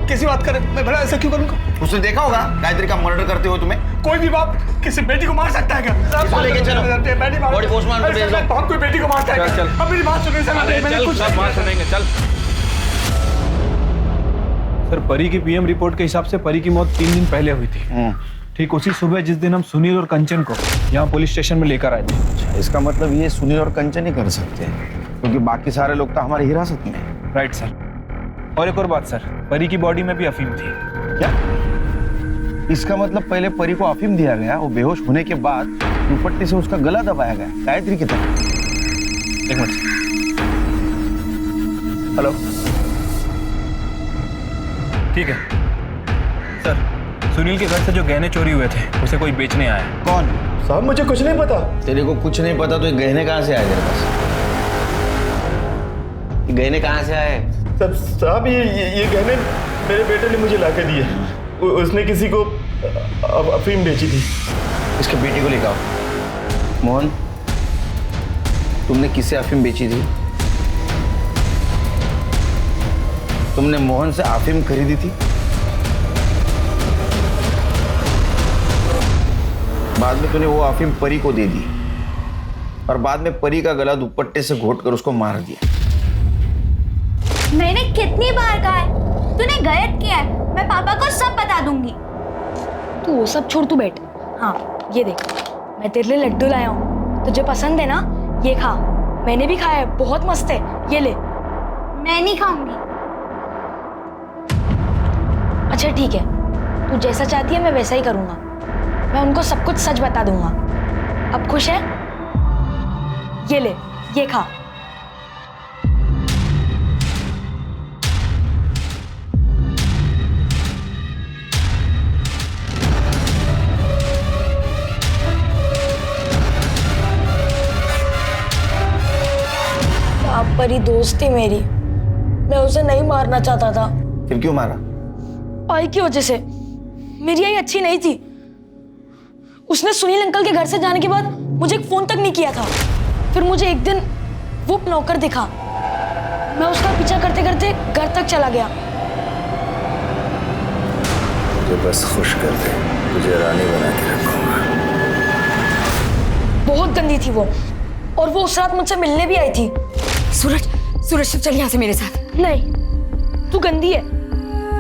Speaker 9: कैसी बात करें? मैं भला ऐसा क्यों करूंगा?
Speaker 5: उसने देखा होगा गायत्री का मर्डर करते हो तुम्हें।
Speaker 9: कोई भी बाप किसी बेटी को मार सकता है क्या?
Speaker 5: इसको लेके चलो, बॉडी पोस्टमार्टम पे भेज दो।
Speaker 9: बहुत कोई बेटी को मारता है।
Speaker 17: चल।
Speaker 9: अब मेरी बात सुनिए सर, मैंने कुछ
Speaker 17: सब बात सुनेंगे, चल। सर, परी की पीएम रिपोर्ट के हिसाब से परी की मौत 3 दिन पहले हुई थी। ठीक उसी सुबह जिस दिन हम सुनील और कंचन को यहाँ पुलिस स्टेशन में लेकर आए थे।
Speaker 5: इसका मतलब ये सुनील और कंचन ही कर सकते हैं, क्योंकि बाकी सारे लोग तो हमारी हिरासत में हैं।
Speaker 17: Right sir. और एक और बात सर, परी की बॉडी में भी अफीम थी।
Speaker 5: क्या? इसका मतलब पहले परी को अफीम दिया गया, वो बेहोश होने के बाद दुपट्टे से उसका गला दबाया गया गायत्री की तरह।
Speaker 17: एक मिनट। हेलो, ठीक है सर। सुनील के घर से जो गहने चोरी हुए थे उसे कोई बेचने आया।
Speaker 5: कौन?
Speaker 10: साहब मुझे कुछ नहीं पता।
Speaker 5: तेरे को कुछ नहीं पता तो ये गहने कहाँ से आए तेरे पास? ये गहने कहाँ से आए?
Speaker 10: साहब ये गहने मेरे बेटे ने मुझे लाके दिए। उसने किसी को अफीम बेची थी।
Speaker 5: इसके बेटे को लेकर आओ। मोहन, तुमने किससे अफीम बेची थी? तुमने मोहन से अफीम खरीदी थी? बाद में तूने वो अफीम परी को दे दी और बाद में परी का गला दुपट्टे से घोटकर उसको मार दिया।
Speaker 11: मैंने कितनी बार कहा है, तूने गलत किया है। मैं पापा को सब बता दूंगी।
Speaker 2: तू वो सब छोड़, तू बैठ। हाँ, ये देख, मैं तेरे लिए लड्डू लाया हूँ, तुझे पसंद है ना? ये खा। मैंने भी खाया है, बहुत मस्त है, ये ले।
Speaker 11: मैं नहीं खाऊंगी।
Speaker 2: अच्छा ठीक है, तू जैसा चाहती है मैं वैसा ही करूँगा। मैं उनको सब कुछ सच बता दूंगा। अब खुश है? ये ले, ये खा। आप परी दोस्त थी मेरी, मैं उसे नहीं मारना चाहता था।
Speaker 5: फिर क्यों मारा?
Speaker 2: आई की वजह से। मेरी आई अच्छी नहीं थी। उसने सुनील अंकल के घर से जाने के बाद मुझे एक फोन तक नहीं किया था। फिर मुझे एक दिन वो नौकर दिखा, मैं उसका पीछा करते करते घर तक चला गया।
Speaker 5: मुझे बस खुश कर दे, तुझे रानी बना के रखूंगा।
Speaker 2: बहुत गंदी थी वो, और वो उस रात मुझसे मिलने भी आई थी।
Speaker 7: सूरज, सूरज चल यहाँ से मेरे साथ।
Speaker 2: नहीं, तू गंदी है,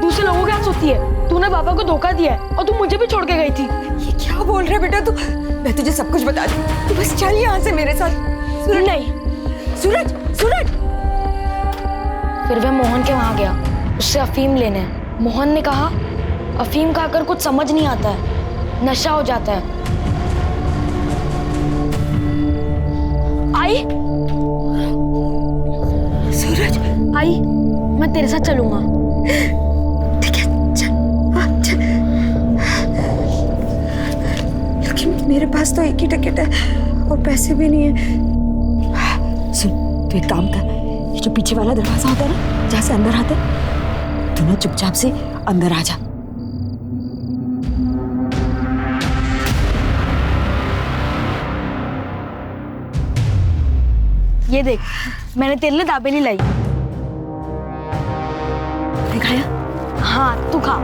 Speaker 2: दूसरे लोगों के हाथ सोती है। तूने पापा को धोखा दिया है और तू मुझे भी छोड़ के गई थी।
Speaker 7: ये क्या बोल रहा है बेटा तू? मैं तुझे सब कुछ बता दूँ, तू बस चल यहाँ से मेरे साथ।
Speaker 2: सूरज नहीं,
Speaker 7: सूरज, सूरज।
Speaker 2: फिर वह मोहन के वहां गया उससे अफीम लेने। मोहन ने कहा अफीम खाकर कुछ समझ नहीं आता है, नशा हो जाता है। आई
Speaker 7: सूरज,
Speaker 2: आई, मैं तेरे साथ चलूंगा।
Speaker 7: ठीक है, चल, चल। लेकिन मेरे पास तो एक ही टिकट है और पैसे भी नहीं है। सुन, तू एक काम कर, ये जो पीछे वाला दरवाजा होता है ना, जहाँ से अंदर आते, तू ना चुपचाप से अंदर आ जा।
Speaker 2: ये देख, मैंने तेरे लिए दाबेली लाई।
Speaker 7: खाया?
Speaker 2: हाँ, तू खा।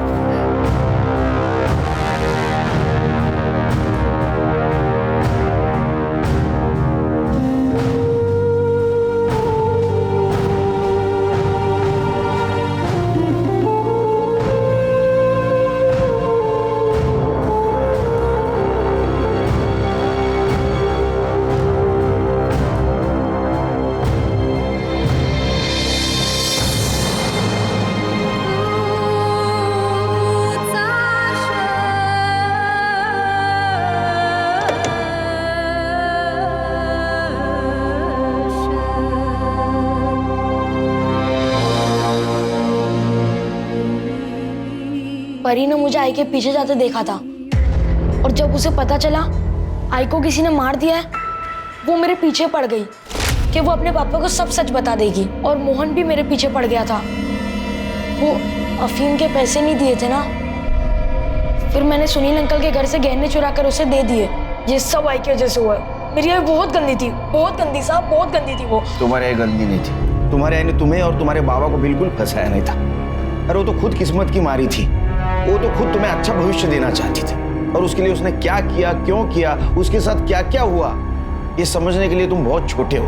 Speaker 2: परी ने मुझे आई के पीछे जाते देखा था, और जब उसे पता चला आई को किसी ने मार दिया है, वो मेरे पीछे पड़ गई कि वो अपने पापा को सब सच बता देगी। और मोहन भी मेरे पीछे पड़ गया था, वो अफीम के पैसे नहीं दिए थे ना। फिर मैंने सुनील अंकल के घर से गहने चुरा कर उसे दे दिए। ये सब आई की वजह से हुआ है। मेरी आई बहुत गंदी थी, बहुत गंदी साहब, बहुत गंदी थी वो।
Speaker 5: तुम्हारी आई गंदी नहीं थी, तुम्हारी आई ने तुम्हें और तुम्हारे बाबा को बिल्कुल फंसाया नहीं था। अरे वो तो खुद किस्मत की मारी थी, वो तो खुद तुम्हें अच्छा भविष्य देना चाहती थी, और उसके लिए उसने क्या किया, क्यों किया, उसके साथ क्या क्या हुआ, ये समझने के लिए तुम बहुत छोटे हो।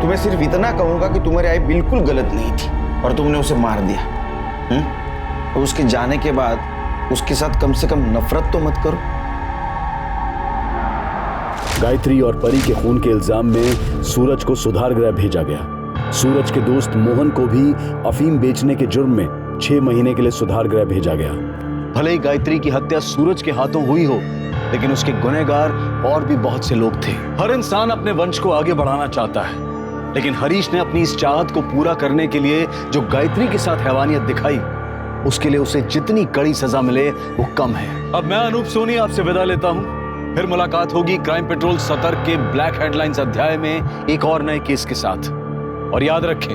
Speaker 5: तुम्हें सिर्फ इतना कहूंगा कि तुम्हारी आई बिल्कुल गलत नहीं थी और तुमने उसे मार दिया। और उसके जाने के बाद उसके साथ कम से कम नफरत तो मत करो।
Speaker 6: गायत्री और परी के खून के इल्जाम में सूरज को सुधार गृह भेजा गया। सूरज के दोस्त मोहन को भी अफीम बेचने के जुर्म में 6 महीने के लिए सुधार गृह भेजा गया। भले ही गायत्री की हत्या सूरज के हाथों हुई हो, लेकिन उसके गुनहगार और भी बहुत से लोग थे। हर इंसान अपने वंश को आगे बढ़ाना चाहता है, लेकिन हरीश ने अपनी इस चाहत को पूरा करने के लिए जो गायत्री के साथ हैवानियत दिखाई, उसके लिए उसे जितनी कड़ी सजा मिले वो कम है। अब मैं अनूप सोनी आपसे विदा लेता हूं। फिर मुलाकात होगी क्राइम पेट्रोल सतर्क के ब्लैक हेडलाइंस अध्याय में एक और नए केस के साथ। और याद रखें,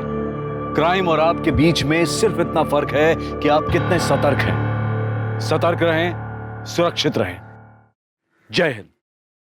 Speaker 6: क्राइम और आपके बीच में सिर्फ इतना फर्क है कि आप कितने सतर्क हैं। सतर्क रहें, सुरक्षित रहें। जय हिंद।